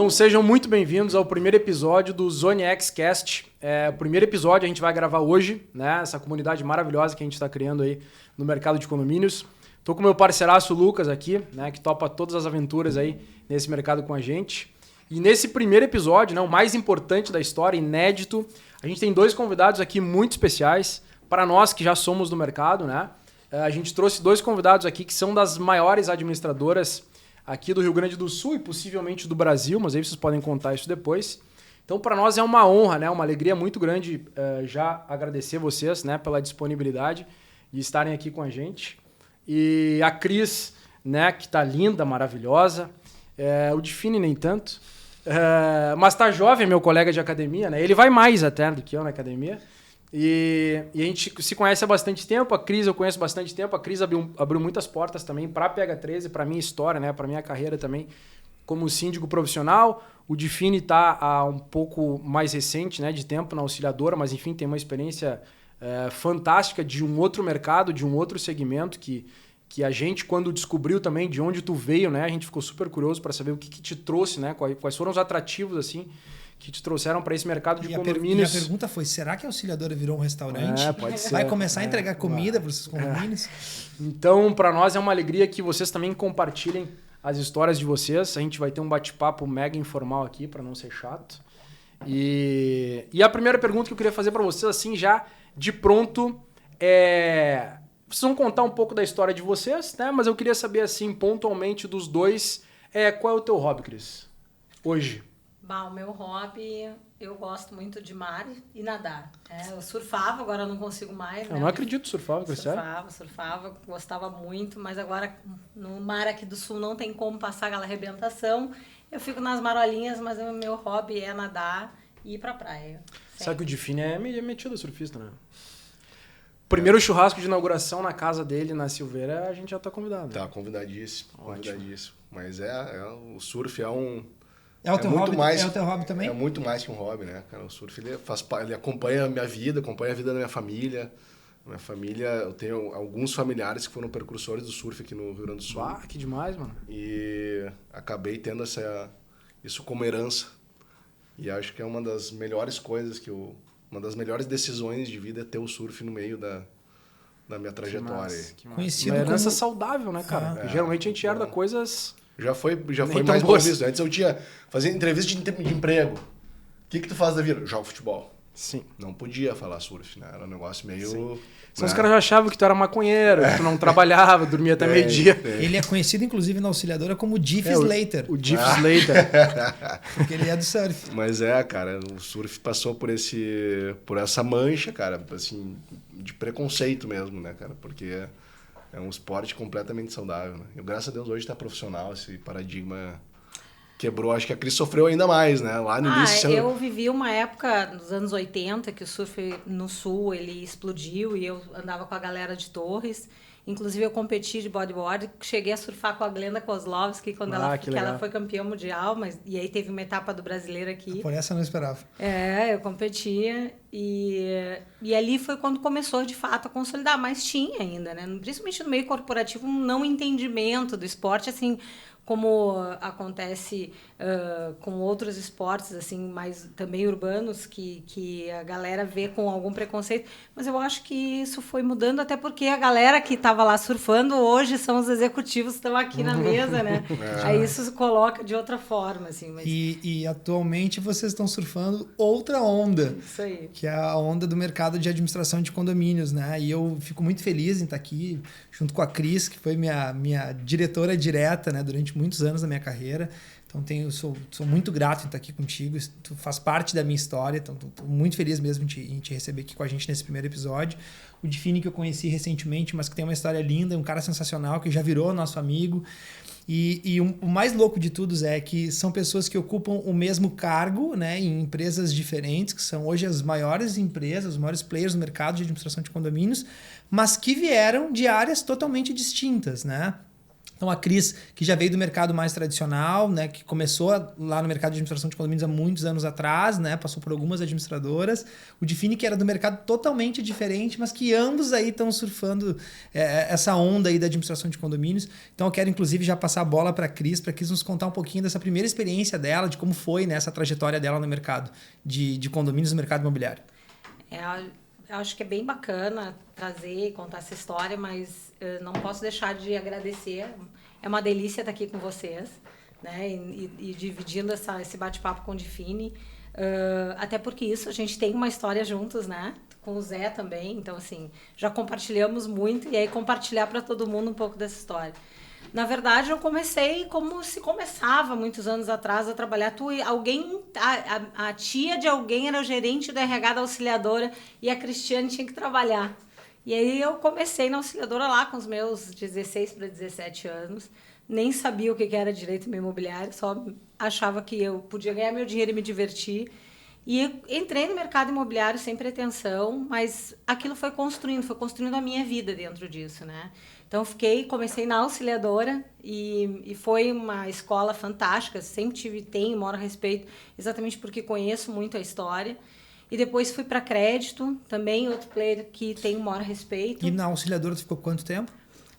Então, sejam muito bem-vindos ao primeiro episódio do Zone X Cast. O primeiro episódio a gente vai gravar hoje, né? Essa comunidade maravilhosa que a gente está criando aí no mercado de condomínios. Estou com o meu parceiraço Lucas aqui, né? Que topa todas as aventuras aí nesse mercado com a gente. E nesse primeiro episódio, né, o mais importante da história, inédito, a gente tem dois convidados aqui muito especiais para nós que já somos do mercado, né? A gente trouxe dois convidados aqui que são das maiores administradoras aqui do Rio Grande do Sul e possivelmente do Brasil, mas aí vocês podem contar isso depois. Então, para nós é uma honra, né? Uma alegria muito grande já agradecer vocês, né, pela disponibilidade de estarem aqui com a gente. E a Cris, né, que está linda, maravilhosa. O Define nem tanto. Mas tá jovem, meu colega de academia, né? Ele vai mais até do que eu na academia. E a gente se conhece há bastante tempo. A Cris eu conheço bastante tempo. A Cris abriu muitas portas também para a PH13, para minha história, né? Para minha carreira também como síndico profissional. O Define está há um pouco mais recente, né, de tempo na auxiliadora, mas enfim, tem uma experiência fantástica de um outro mercado, de um outro segmento que a gente, quando descobriu também de onde tu veio, né, a gente ficou super curioso para saber o que te trouxe, né, quais foram os atrativos assim que te trouxeram para esse mercado de condomínios. E a pergunta foi, será que a auxiliadora virou um restaurante? Pode ser. Vai começar a entregar comida para esses condomínios? Então, para nós é uma alegria que vocês também compartilhem as histórias de vocês. A gente vai ter um bate-papo mega informal aqui, para não ser chato. E a primeira pergunta que eu queria fazer para vocês, assim, já de pronto, vocês vão contar um pouco da história de vocês, né? Mas eu queria saber, assim, pontualmente dos dois, qual é o teu hobby, Cris, hoje? O meu hobby, eu gosto muito de mar e nadar. Eu surfava, agora eu não consigo mais. Eu não acredito surfava, Cris. Surfava, gostava muito, mas agora no mar aqui do sul não tem como passar aquela arrebentação. Eu fico nas marolinhas, mas o meu hobby é nadar e ir pra praia. Sabe que o Define é metido surfista, né? Primeiro churrasco de inauguração na casa dele, na Silveira, a gente já tá convidado. Tá, convidadíssimo. Mas o surf é o teu hobby também? É muito mais que um hobby, né, cara? O surf ele acompanha a minha vida, acompanha a vida da minha família. Minha família, eu tenho alguns familiares que foram precursores do surf aqui no Rio Grande do Sul. Que demais, mano. E acabei tendo isso como herança. E acho que é uma das melhores coisas uma das melhores decisões de vida é ter o surf no meio da minha trajetória. Conhecido uma herança saudável, né, cara? Geralmente a gente herda coisas... Já foi mais bom visto. Antes eu fazia entrevista de emprego. O que tu faz da vida? Jogo futebol. Sim. Não podia falar surf, né? Era um negócio meio... Sim. Os caras já achavam que tu era maconheiro, que tu não trabalhava, dormia até meio-dia. Ele é conhecido, inclusive, na auxiliadora como Diff Slater. O Diff Slater. Porque ele é do surf. Mas cara, o surf passou por essa mancha, cara, assim, de preconceito mesmo, né, cara? Porque é um esporte completamente saudável, né? E graças a Deus hoje tá profissional, esse paradigma quebrou. Acho que a Cris sofreu ainda mais, né? Lá no início... Eu vivi uma época, nos anos 80, que o surf no sul, ele explodiu e eu andava com a galera de Torres. Inclusive, eu competi de bodyboard, cheguei a surfar com a Glenda Kozlovski quando ela foi campeã mundial, e aí teve uma etapa do brasileiro aqui. Por essa eu não esperava. Eu competia e ali foi quando começou, de fato, a consolidar, mas tinha ainda, né? Principalmente no meio corporativo, um não entendimento do esporte, assim, como acontece com outros esportes, assim, mais também urbanos, que a galera vê com algum preconceito. Mas eu acho que isso foi mudando, até porque a galera que estava lá surfando hoje são os executivos que estão aqui na mesa, né? Aí isso se coloca de outra forma, assim. Mas... E atualmente vocês estão surfando outra onda. Isso aí. Que é a onda do mercado de administração de condomínios, né? E eu fico muito feliz em estar aqui junto com a Cris, que foi minha diretora direta, né, durante muitos anos da minha carreira. Então sou muito grato em estar aqui contigo. Tu faz parte da minha história. Então estou muito feliz mesmo em te receber aqui com a gente nesse primeiro episódio. O Define, que eu conheci recentemente, mas que tem uma história linda, um cara sensacional, que já virou nosso amigo. E o mais louco de tudo é que são pessoas que ocupam o mesmo cargo, né, em empresas diferentes, que são hoje as maiores empresas, os maiores players no mercado de administração de condomínios, mas que vieram de áreas totalmente distintas, né? Então, a Cris, que já veio do mercado mais tradicional, né, que começou lá no mercado de administração de condomínios há muitos anos atrás, né, passou por algumas administradoras. O Define, que era do mercado totalmente diferente, mas que ambos aí estão surfando essa onda aí da administração de condomínios. Então, eu quero, inclusive, já passar a bola para a Cris nos contar um pouquinho dessa primeira experiência dela, de como foi, né, essa trajetória dela no mercado de condomínios, no mercado imobiliário. Eu acho que é bem bacana trazer e contar essa história, mas não posso deixar de agradecer. É uma delícia estar aqui com vocês, né? E dividindo esse bate-papo com o Define. Até porque isso, a gente tem uma história juntos, né? Com o Zé também. Então, assim, já compartilhamos muito. E aí, compartilhar para todo mundo um pouco dessa história. Na verdade, eu comecei como se começava muitos anos atrás a trabalhar. A tia de alguém era o gerente do RH da auxiliadora e a Cristiane tinha que trabalhar. E aí eu comecei na auxiliadora lá com os meus 16 para 17 anos. Nem sabia o que era direito imobiliário, só achava que eu podia ganhar meu dinheiro e me divertir. E entrei no mercado imobiliário sem pretensão, mas aquilo foi construindo a minha vida dentro disso, né? Então, comecei na auxiliadora e foi uma escola fantástica. Sempre tenho maior respeito, exatamente porque conheço muito a história. E depois fui para crédito, também outro player que tem o maior respeito. E na auxiliadora você ficou quanto tempo?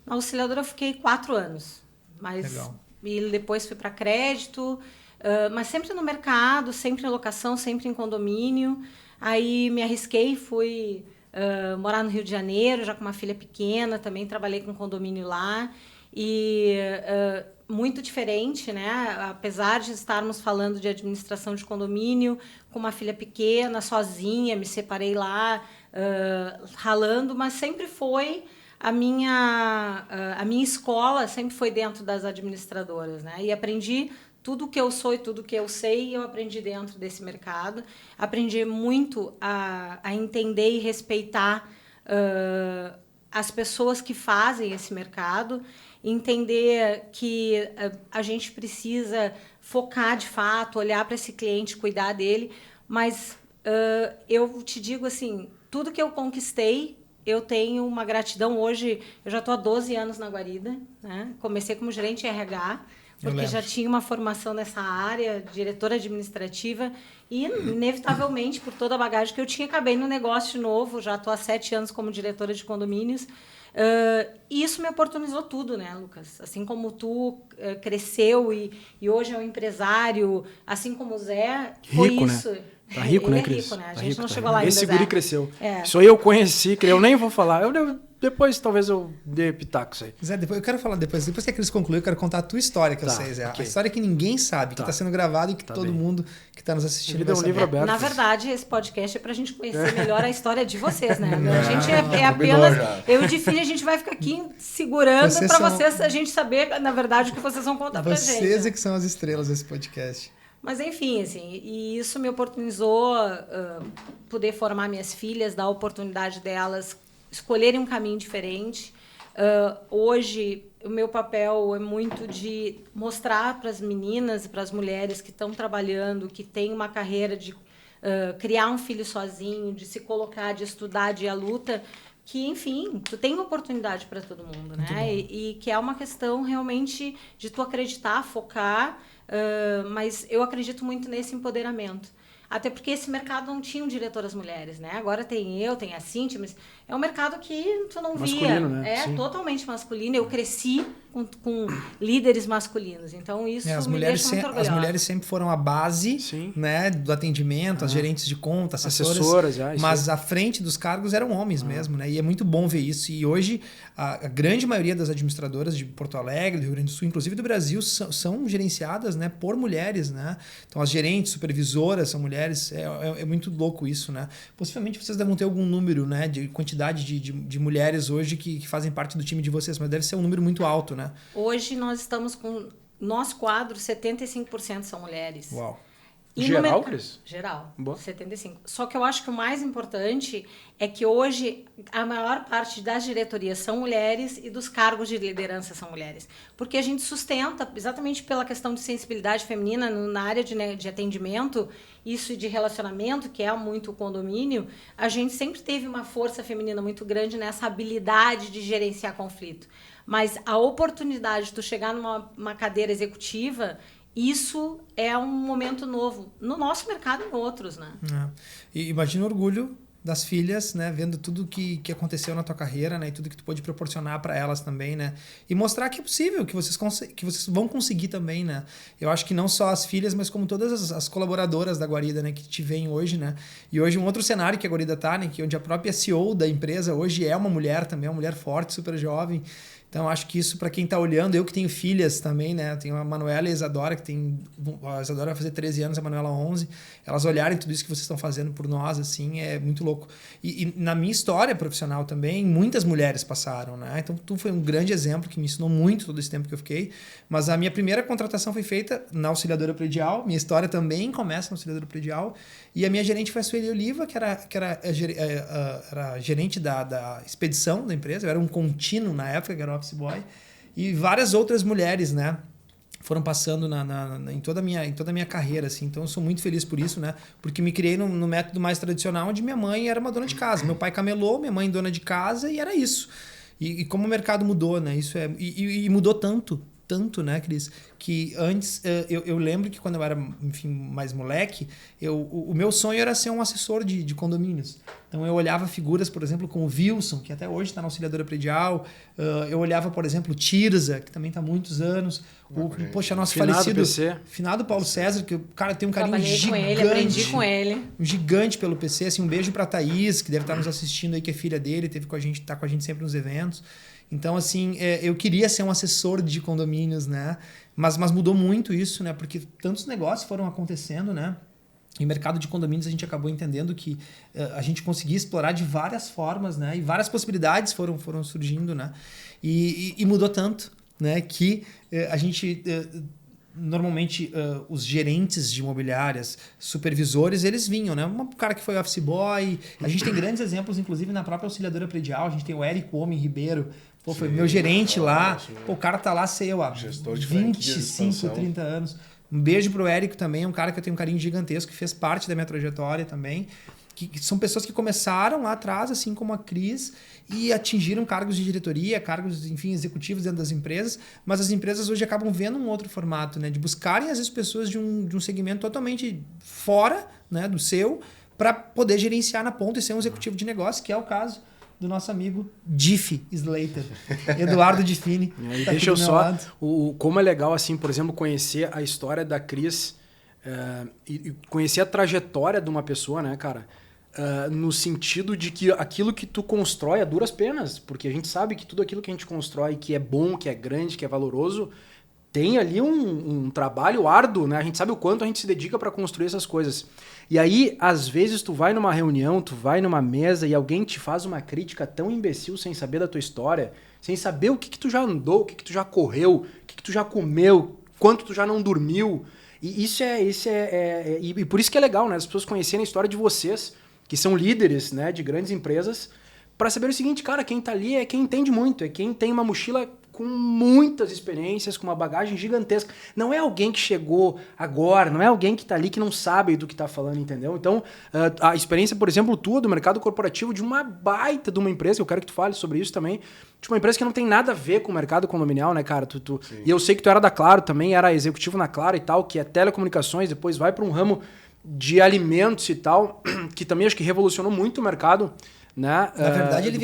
Na auxiliadora eu fiquei 4 anos. Legal. E depois fui para crédito, mas sempre no mercado, sempre em locação, sempre em condomínio. Aí me arrisquei, fui... morar no Rio de Janeiro, já com uma filha pequena, também trabalhei com condomínio lá e muito diferente, né? Apesar de estarmos falando de administração de condomínio, com uma filha pequena, sozinha, me separei lá, ralando, mas sempre foi a minha escola, sempre foi dentro das administradoras, né? E aprendi tudo que eu sou e tudo que eu sei, eu aprendi dentro desse mercado. Aprendi muito a entender e respeitar as pessoas que fazem esse mercado, entender que a gente precisa focar de fato, olhar para esse cliente, cuidar dele. Mas eu te digo assim, tudo que eu conquistei, eu tenho uma gratidão. Hoje, eu já estou há 12 anos na Guarida, né? Comecei como gerente RH, porque já tinha uma formação nessa área, diretora administrativa, e inevitavelmente, por toda a bagagem que eu tinha, acabei no negócio de novo, já estou há 7 anos como diretora de condomínios, e isso me oportunizou tudo, né, Lucas? Assim como tu cresceu e hoje é um empresário, assim como o Zé, foi rico, isso. Né? Tá rico, né, Cris? Rico, né? A tá gente rico, não tá chegou lá ainda, Esse guri Zé. cresceu. Isso aí eu conheci, eu nem vou falar. Depois, talvez eu dê pitaco isso aí. Zé, eu quero falar depois que a Cris concluir, eu quero contar a tua história, que eu sei, Zé. Okay. A história que ninguém sabe, que está sendo gravada e que todo mundo que está nos assistindo vai saber. Aberto. Na verdade, esse podcast é para a gente conhecer melhor a história de vocês, né? A gente é apenas... Eu e o Define, a gente vai ficar aqui segurando para vocês, a gente saber, na verdade, o que vocês vão contar para a gente. Vocês é que são as estrelas desse podcast. Mas, enfim, assim, e isso me oportunizou poder formar minhas filhas, dar a oportunidade delas escolherem um caminho diferente. Hoje, o meu papel é muito de mostrar para as meninas e para as mulheres que estão trabalhando, que têm uma carreira de criar um filho sozinho, de se colocar, de estudar, de ir à luta, que, enfim, tu tem oportunidade para todo mundo, né? E que é uma questão realmente de tu acreditar, focar, mas eu acredito muito nesse empoderamento. Até porque esse mercado não tinha diretoras mulheres, né? Agora tem a Cíntia, mas é um mercado que tu não via. Né? É totalmente masculino. Eu cresci com líderes masculinos. Então, isso me deixa muito orgulhosa. As mulheres sempre foram a base, né, do atendimento, as gerentes de conta, assessoras, mas à frente dos cargos eram homens mesmo, né? E é muito bom ver isso. E hoje, a grande maioria das administradoras de Porto Alegre, do Rio Grande do Sul, inclusive do Brasil, são gerenciadas, né, por mulheres, né? Então, as gerentes, supervisoras são mulheres. É muito louco isso, né? Possivelmente vocês devem ter algum número, né, de quantidade de mulheres hoje que fazem parte do time de vocês, mas deve ser um número muito alto, né? Hoje nós estamos com nosso quadro, 75% são mulheres. Uau. E Geral, Cris? Geral, Boa. 75. Só que eu acho que o mais importante é que hoje a maior parte das diretorias são mulheres e dos cargos de liderança são mulheres. Porque a gente sustenta, exatamente pela questão de sensibilidade feminina na área de atendimento, isso de relacionamento, que é muito o condomínio, a gente sempre teve uma força feminina muito grande nessa habilidade de gerenciar conflito. Mas a oportunidade de tu chegar numa cadeira executiva, isso é um momento novo no nosso mercado e em outros, né? E imagina o orgulho das filhas, né, vendo tudo que aconteceu na tua carreira, né, e tudo que tu pôde proporcionar para elas também, né, e mostrar que é possível, que vocês vão conseguir também, né. Eu acho que não só as filhas, mas como todas as colaboradoras da Guarida, né, que te veem hoje, né, e hoje um outro cenário que a Guarida tá, né, que onde a própria CEO da empresa hoje é uma mulher também, uma mulher forte, super jovem. Então, acho que isso, para quem está olhando, eu que tenho filhas também, né? Eu tenho a Manuela e a Isadora, a Isadora vai fazer 13 anos, a Manuela 11. Elas olharem tudo isso que vocês estão fazendo por nós, assim, é muito louco. E na minha história profissional também, muitas mulheres passaram, né? Então, tu foi um grande exemplo que me ensinou muito todo esse tempo que eu fiquei. Mas a minha primeira contratação foi feita na auxiliadora predial. Minha história também começa na auxiliadora predial. E a minha gerente foi a Sueli Oliva, que era gerente da expedição da empresa. Eu era um contínuo na época, que era office boy. E várias outras mulheres, né? Foram passando em toda a minha carreira, assim. Então, eu sou muito feliz por isso, né? Porque me criei no método mais tradicional, onde minha mãe era uma dona de casa. Meu pai camelô, minha mãe dona de casa, e era isso. E como o mercado mudou, né? Isso e mudou tanto, né, Cris? Que antes, eu lembro que quando eu era, enfim, mais moleque, o meu sonho era ser um assessor de condomínios. Então, eu olhava figuras, por exemplo, como o Wilson, que até hoje está na auxiliadora predial. Eu olhava, por exemplo, o Tirza, que também está há muitos anos. Poxa, nosso falecido finado Paulo César, que o cara tem um carinho gigante. Com ele, aprendi com ele. Um gigante pelo PC. Assim, um beijo para a Thaís, que deve estar nos assistindo aí, que é filha dele, tá com a gente sempre nos eventos. Então, assim, eu queria ser um assessor de condomínios, né? Mas mudou muito isso, né? Porque tantos negócios foram acontecendo, né? Em mercado de condomínios a gente acabou entendendo que a gente conseguia explorar de várias formas, né? E várias possibilidades foram surgindo, né? E mudou tanto, né? Que a gente... Normalmente, os gerentes de imobiliárias, supervisores, eles vinham, né? Um cara que foi office boy. A gente tem grandes exemplos, inclusive, na própria auxiliadora predial. A gente tem o Érico Homem Ribeiro. Pô, foi meu gerente lá. Pô, o cara tá lá, sei lá, 25, 30 anos. Um beijo pro Érico também, é um cara que eu tenho um carinho gigantesco, que fez parte da minha trajetória também. Que são pessoas que começaram lá atrás, assim como a Cris, e atingiram cargos de diretoria, cargos, enfim, executivos dentro das empresas, mas as empresas hoje acabam vendo um outro formato, né? De buscarem, às vezes, pessoas de um segmento totalmente fora, né, do seu, para poder gerenciar na ponta e ser um executivo de negócio, que é o caso do nosso amigo Diffie Slater, Eduardo Diffini. Tá, deixa eu só... como é legal, assim, por exemplo, conhecer a história da Cris e conhecer a trajetória de uma pessoa, né, cara? No sentido de que aquilo que tu constrói a duras penas, porque a gente sabe que tudo aquilo que a gente constrói que é bom, que é grande, que é valoroso, tem ali um trabalho árduo, né? A gente sabe o quanto a gente se dedica para construir essas coisas. E aí, às vezes, tu vai numa reunião, tu vai numa mesa e alguém te faz uma crítica tão imbecil sem saber da tua história, sem saber o que tu já andou, o que tu já correu, o que tu já comeu, quanto tu já não dormiu. E e por isso que é legal, né? As pessoas conhecerem a história de vocês, que são líderes, né, de grandes empresas, para saber o seguinte, cara, quem tá ali é quem entende muito, é quem tem uma mochila com muitas experiências, com uma bagagem gigantesca. Não é alguém que chegou agora, não é alguém que tá ali que não sabe do que tá falando, entendeu? Então, a experiência, por exemplo, tua do mercado corporativo de uma baita de uma empresa, eu quero que tu fale sobre isso também, de uma empresa que não tem nada a ver com o mercado condominial, né, cara? E eu sei que tu era da Claro também, era executivo na Claro e tal, que é telecomunicações, depois vai para um ramo de alimentos e tal, que também acho que revolucionou muito o mercado, né? Na verdade, ele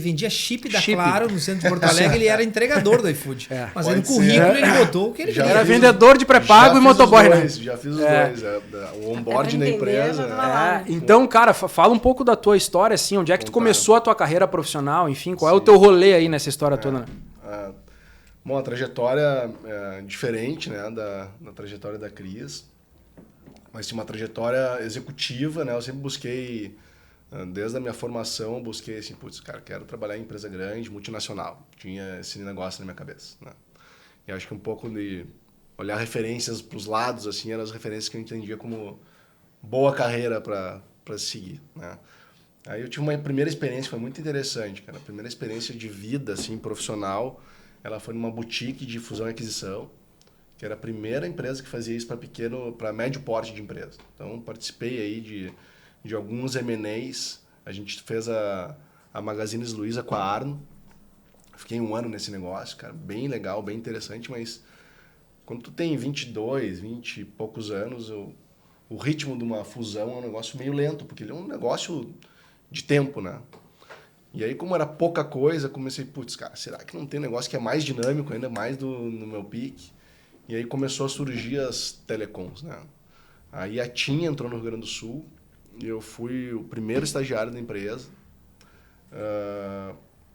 vendia chip da Claro no centro de Porto Alegre, ele era entregador do iFood. Mas aí no currículo ele botou o que ele já era vendedor de pré-pago e motoboy, né? Já fiz os dois, o onboard na empresa. Então, cara, fala um pouco da tua história, assim, onde é que tu começou a tua carreira profissional, enfim, qual é o teu rolê aí nessa história toda, né? Bom, a trajetória diferente, né, da trajetória da Cris, mas sim uma trajetória executiva, né? Eu sempre busquei, desde a minha formação, eu busquei assim, putz, cara, quero trabalhar em empresa grande, multinacional. Tinha esse negócio na minha cabeça, né? E acho que um pouco olhar referências para os lados, assim, eram as referências que eu entendia como boa carreira para seguir, né? Aí eu tive uma primeira experiência, foi muito interessante, cara. A primeira experiência de vida, assim, profissional, ela foi numa boutique de fusão e aquisição, que era a primeira empresa que fazia isso para médio porte de empresa. Então, participei aí de alguns M&As. A gente fez a Magazine Luiza com a Arno. Fiquei 1 ano nesse negócio, cara. Bem legal, bem interessante, mas quando tu tem 22, 20 e poucos anos, o ritmo de uma fusão é um negócio meio lento, porque ele é um negócio de tempo, né? E aí, como era pouca coisa, comecei, putz, cara, será que não tem negócio que é mais dinâmico, ainda mais no meu pique? E aí começou a surgir as telecoms, né? Aí a TIM entrou no Rio Grande do Sul e eu fui o primeiro estagiário da empresa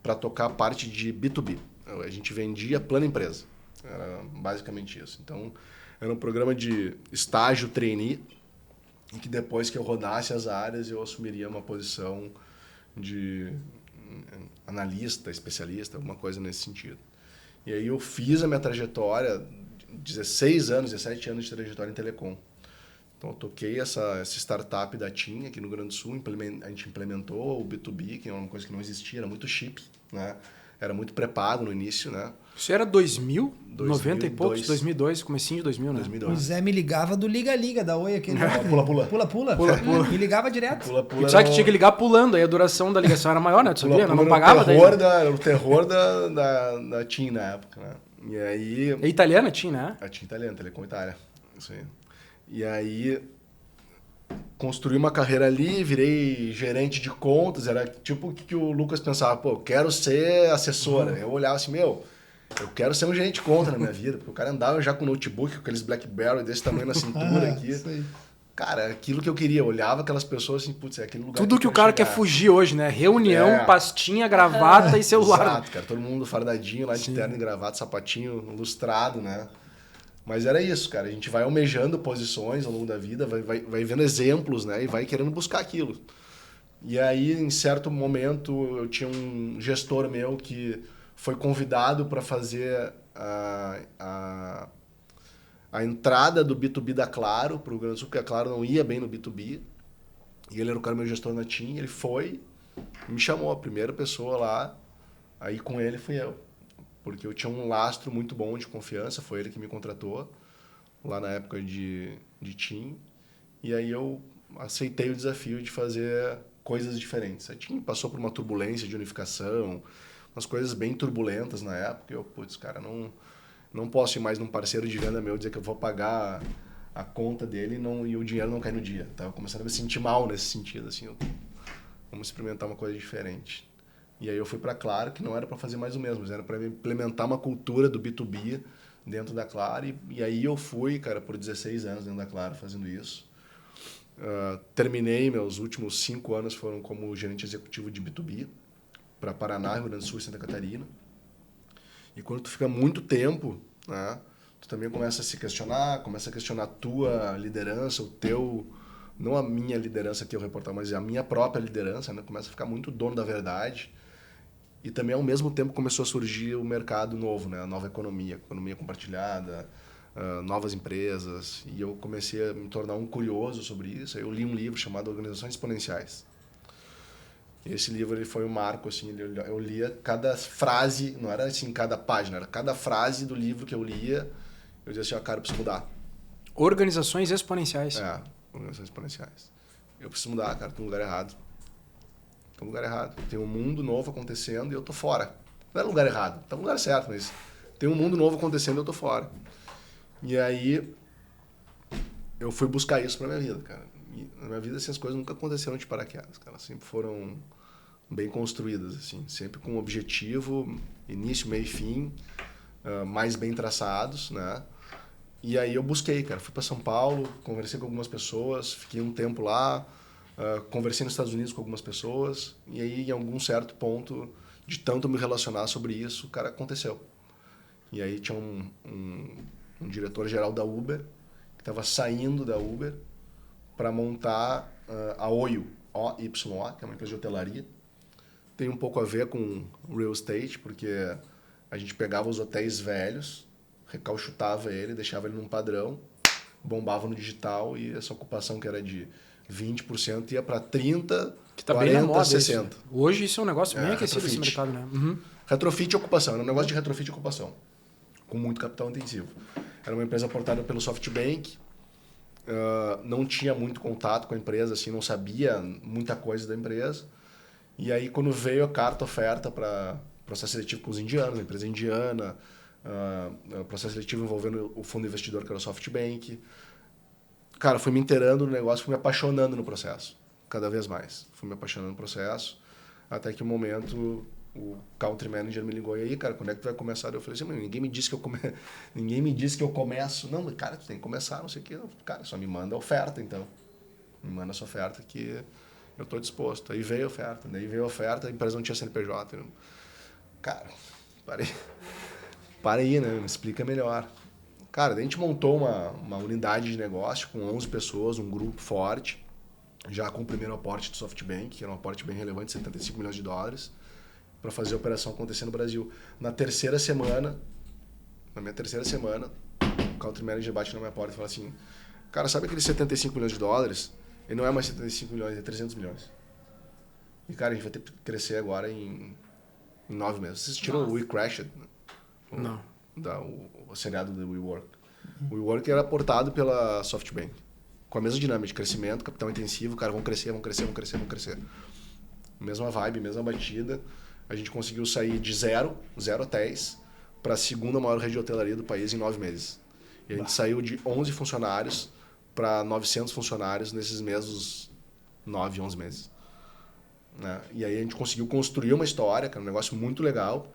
para tocar a parte de B2B. A gente vendia plano empresa. Era basicamente isso. Então, era um programa de estágio trainee e que depois que eu rodasse as áreas, eu assumiria uma posição de analista, especialista, alguma coisa nesse sentido. E aí eu fiz a minha trajetória, 16 anos, 17 anos de trajetória em telecom. Então eu toquei essa startup da TIM aqui no Rio Grande do Sul, a gente implementou o B2B, que é uma coisa que não existia, era muito chip, né? Era muito pré-pago no início, né? Isso era 2000? 90 e 2002. poucos? 2002, comecinho de 2000, né? O Zé me ligava do Liga-Liga da Oi, aquele. Pula-pula. Pula-pula. Me ligava direto. E Pula-pula tu sabe que tinha que ligar pulando, aí a duração da ligação era maior, né? Tu sabia? Pula-pula Não pagava daí. era o terror da TIM na época, né? E aí... É italiana, tinha, né? A TIM italiana, Telecom Itália. Isso aí. E aí... Construí uma carreira ali, virei gerente de contas, era tipo o que o Lucas pensava, pô, eu quero ser assessora. Eu olhava assim, eu quero ser um gerente de conta na minha vida, porque o cara andava já com notebook, com aqueles BlackBerry desse tamanho na cintura aqui. Isso aí. Cara, aquilo que eu queria, eu olhava aquelas pessoas assim, putz, é aquele lugar Tudo que o cara quer chegar. fugir hoje, né? Reunião, pastinha, gravata e celular. Exato, cara, todo mundo fardadinho lá de terno e gravata, sapatinho lustrado, né? Mas era isso, cara. A gente vai almejando posições ao longo da vida, vai vendo exemplos, né? E vai querendo buscar aquilo. E aí, em certo momento, eu tinha um gestor meu que foi convidado para fazer a entrada do B2B da Claro para o Rio Grande do Sul, porque a Claro não ia bem no B2B. E ele era o cara meu gestor na TIM. Ele foi, me chamou, a primeira pessoa lá. Aí com ele fui eu. Porque eu tinha um lastro muito bom de confiança, foi ele que me contratou lá na época de TIM. E aí eu aceitei o desafio de fazer coisas diferentes. A TIM passou por uma turbulência de unificação, umas coisas bem turbulentas na época. E eu, putz, cara, não posso ir mais num parceiro de venda meu dizer que eu vou pagar a conta dele e o dinheiro não cai no dia. Tava começando a me sentir mal nesse sentido, assim, vamos experimentar uma coisa diferente. E aí eu fui para a Claro, que não era para fazer mais o mesmo, mas era para implementar uma cultura do B2B dentro da Claro. E aí eu fui, cara, por 16 anos dentro da Claro fazendo isso. Terminei, meus últimos 5 anos foram como gerente executivo de B2B para Paraná, Rio Grande do Sul e Santa Catarina. E quando tu fica muito tempo, né, tu também começa a se questionar, começa a questionar a tua liderança, o teu... Não a minha liderança que eu reportar, mas a minha própria liderança, né? Começa a ficar muito dono da verdade. E também, ao mesmo tempo, começou a surgir o mercado novo, né? A nova economia compartilhada, novas empresas. E eu comecei a me tornar um curioso sobre isso. Aí eu li um livro chamado Organizações Exponenciais. E esse livro ele foi um marco, assim, eu lia cada frase, não era assim cada página, era cada frase do livro que eu lia, eu dizia assim, cara, eu preciso mudar. Organizações exponenciais. Organizações exponenciais. Eu preciso mudar, cara, tô no lugar errado. Tô no lugar errado. Tem um mundo novo acontecendo e eu tô fora. Não é no lugar errado, tá no lugar certo, mas tem um mundo novo acontecendo e eu tô fora. E aí eu fui buscar isso pra minha vida, cara. E na minha vida, assim, as coisas nunca aconteceram de paraquedas, cara. Sempre foram bem construídas, assim. Sempre com um objetivo, início, meio e fim, mais bem traçados, né? E aí eu busquei, cara. Fui para São Paulo, conversei com algumas pessoas, fiquei um tempo lá, conversei nos Estados Unidos com algumas pessoas, e aí em algum certo ponto, de tanto me relacionar sobre isso, o cara aconteceu. E aí tinha um diretor-geral da Uber, que estava saindo da Uber para montar a Oyo, OYO, que é uma empresa de hotelaria. Tem um pouco a ver com real estate, porque a gente pegava os hotéis velhos, recauchutava ele, deixava ele num padrão, bombava no digital e essa ocupação que era de 20% ia para 30%, Que tá 40%, bem na moda 60%. isso. Hoje isso é um negócio bem aquecido retrofit. esse mercado, né? Uhum. Retrofit e ocupação, era um negócio de retrofit e ocupação, com muito capital intensivo. Era uma empresa portada pelo SoftBank, não tinha muito contato com a empresa, assim, não sabia muita coisa da empresa. E aí, quando veio a carta oferta para processo seletivo com os indianos, a empresa indiana, processo seletivo envolvendo o fundo investidor, que era o SoftBank. Cara, fui me inteirando no negócio, fui me apaixonando no processo, cada vez mais. Fui me apaixonando no processo, até que um momento o country manager me ligou, e aí, cara, quando é que tu vai começar? Eu falei assim, ninguém me disse que eu começo. Não, cara, tu tem que começar, não sei o quê. Cara, só me manda a oferta, então. Me manda essa oferta que eu estou disposto. Aí veio a oferta. Daí veio a oferta, a empresa não tinha CNPJ. Cara, para aí, né? Me explica melhor. Cara, daí a gente montou uma unidade de negócio com 11 pessoas, um grupo forte, já com o primeiro aporte do SoftBank, que era um aporte bem relevante, 75 milhões de dólares, para fazer a operação acontecer no Brasil. Na minha terceira semana, o country manager bate na minha porta e fala assim, cara, sabe aqueles 75 milhões de dólares? Ele não é mais 75 milhões, é 300 milhões. E, cara, a gente vai ter que crescer agora em 9 meses. Vocês assistiram o We Crashed? Não. O seriado do WeWork. O WeWork era portado pela SoftBank. Com a mesma dinâmica de crescimento, capital intensivo, cara, vão crescer. Mesma vibe, mesma batida. A gente conseguiu sair de zero hotéis, para a segunda maior rede de hotelaria do país em 9 meses. E a gente saiu de 11 funcionários para 900 funcionários nesses mesmos 9, 11 meses. Né? E aí a gente conseguiu construir uma história, que é um negócio muito legal,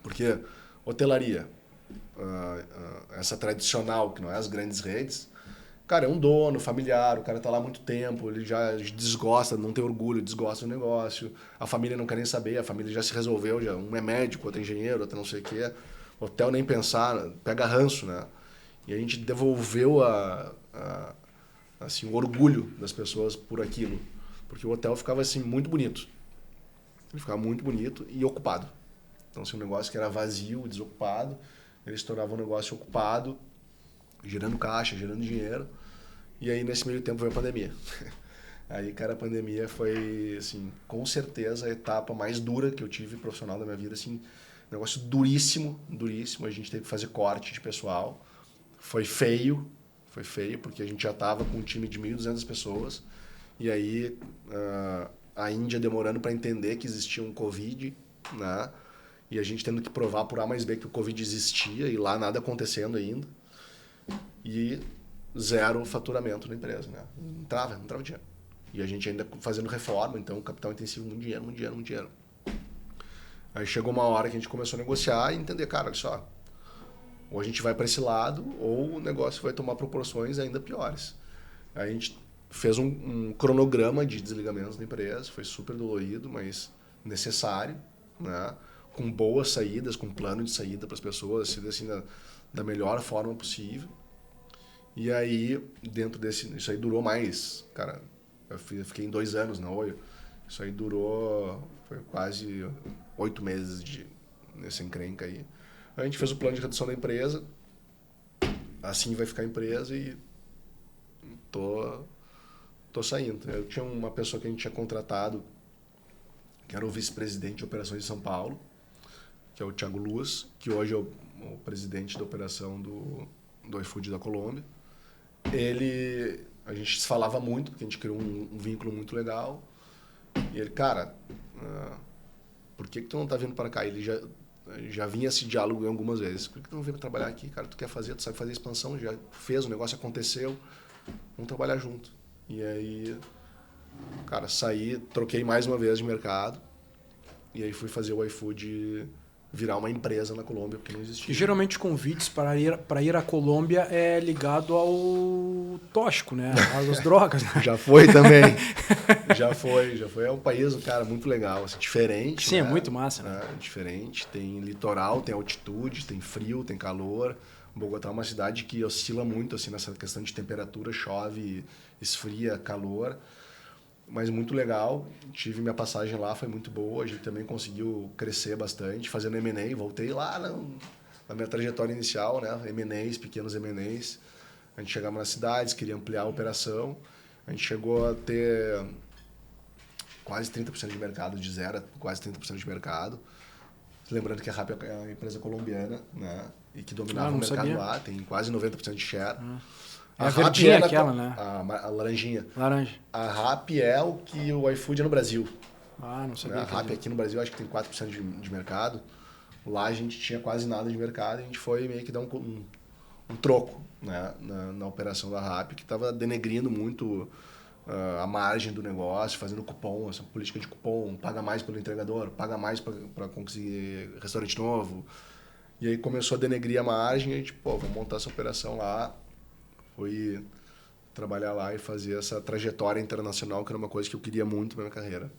porque hotelaria, essa tradicional, que não é as grandes redes, cara, é um dono familiar, o cara tá lá há muito tempo, ele já desgosta, não tem orgulho, desgosta do negócio, a família não quer nem saber, a família já se resolveu, já um é médico, outro é engenheiro, outro não sei o quê, hotel nem pensar, pega ranço, né? E a gente devolveu assim, o orgulho das pessoas por aquilo, porque o hotel ficava assim muito bonito, ele ficava muito bonito e ocupado. Então, assim, um negócio que era vazio, desocupado, ele se tornava um negócio ocupado, gerando caixa, gerando dinheiro. E aí, nesse meio tempo, veio a pandemia. Aí, cara, a pandemia foi, assim, com certeza a etapa mais dura que eu tive profissional da minha vida, assim, negócio duríssimo, duríssimo. A gente teve que fazer corte de pessoal. Foi feio, porque a gente já estava com um time de 1.200 pessoas. E aí, a Índia demorando para entender que existia um Covid, né? E a gente tendo que provar por A mais B que o Covid existia e lá nada acontecendo ainda. E zero faturamento na empresa, né? Não entrava dinheiro. E a gente ainda fazendo reforma, então capital intensivo, muito dinheiro. Aí chegou uma hora que a gente começou a negociar e entender, cara, olha só, ou a gente vai para esse lado ou o negócio vai tomar proporções ainda piores. Aí a gente fez um cronograma de desligamentos da empresa, foi super dolorido, mas necessário, né? Com boas saídas, com plano de saída para as pessoas, assim, da melhor forma possível. E aí, dentro desse... Isso aí durou mais, cara. Eu fiquei em 2 anos na Oi. Isso aí durou... Foi quase 8 meses nessa encrenca aí. A gente fez o plano de redução da empresa. Assim vai ficar a empresa e... Tô saindo. Eu tinha uma pessoa que a gente tinha contratado, que era o vice-presidente de operações de São Paulo, que é o Thiago Luz, que hoje é o presidente da operação do iFood da Colômbia. A gente se falava muito, porque a gente criou um vínculo muito legal. E ele, cara, por que tu não tá vindo para cá? Ele já vinha esse diálogo algumas vezes. Por que tu não veio trabalhar aqui, cara? Tu quer fazer, tu sabe fazer expansão, já fez, o negócio aconteceu, vamos trabalhar junto. E aí, cara, saí, troquei mais uma vez de mercado, e aí fui fazer o iFood virar uma empresa na Colômbia, porque não existia. E geralmente convites para ir à Colômbia é ligado ao tóxico, né? Às drogas, né? Já foi também. Já foi. É um país, cara, muito legal, assim, diferente. Sim, né? É muito massa, né? Diferente. Tem litoral, tem altitude, tem frio, tem calor. Bogotá é uma cidade que oscila muito, assim, nessa questão de temperatura, chove, esfria, calor. Mas muito legal, tive minha passagem lá, foi muito boa, a gente também conseguiu crescer bastante, fazendo M&A, voltei lá na minha trajetória inicial, né? M&As, pequenos M&As. A gente chegava nas cidades, queria ampliar a operação. A gente chegou a ter quase 30% de mercado, de 0 a quase 30% de mercado. Lembrando que a Rappi é uma empresa colombiana, né? E que dominava o mercado lá, tem quase 90% de share. A verdinha aquela, né? A laranjinha. Laranja. A Rappi é o que o iFood é no Brasil. Não sabia. A Rappi aqui no Brasil acho que tem 4% de mercado. Lá a gente tinha quase nada de mercado e a gente foi meio que dar um troco, né? na operação da Rappi, que estava denegrindo muito a margem do negócio, fazendo cupom, essa política de cupom, paga mais pelo entregador, paga mais para conseguir restaurante novo. E aí começou a denegrir a margem e a gente, vamos montar essa operação lá. Foi trabalhar lá e fazer essa trajetória internacional, que era uma coisa que eu queria muito na minha carreira.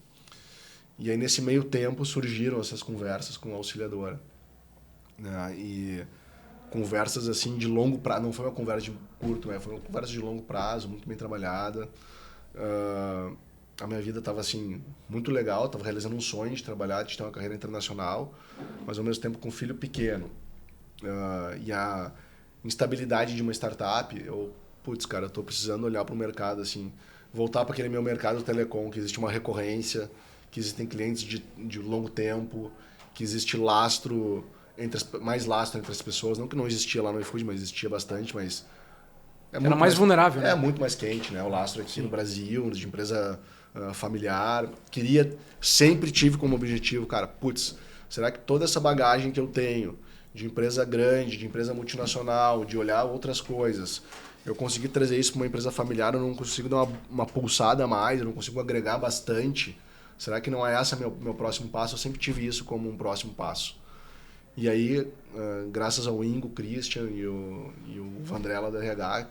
E aí, nesse meio tempo, surgiram essas conversas com a auxiliadora. Né? E conversas assim de longo prazo, não foi uma conversa de curto, né? Foi uma conversa de longo prazo, muito bem trabalhada. A minha vida estava assim, muito legal, estava realizando um sonho de trabalhar, de ter uma carreira internacional, mas ao mesmo tempo com um filho pequeno. E a instabilidade de uma startup, eu estou precisando olhar para o mercado, assim, voltar para aquele meu mercado telecom, que existe uma recorrência, que existem clientes de longo tempo, que existe lastro, mais lastro entre as pessoas, não que não existia lá no iFood, mas existia bastante, mas... Era mais vulnerável, né? É muito mais quente, né? O lastro aqui no Brasil, de empresa familiar. Sempre tive como objetivo, cara, será que toda essa bagagem que eu tenho de empresa grande, de empresa multinacional, de olhar outras coisas, eu consegui trazer isso para uma empresa familiar, eu não consigo dar uma pulsada a mais, eu não consigo agregar bastante. Será que não é esse meu próximo passo? Eu sempre tive isso como um próximo passo. E aí, graças ao Ingo, o Christian e o Vandrella da RH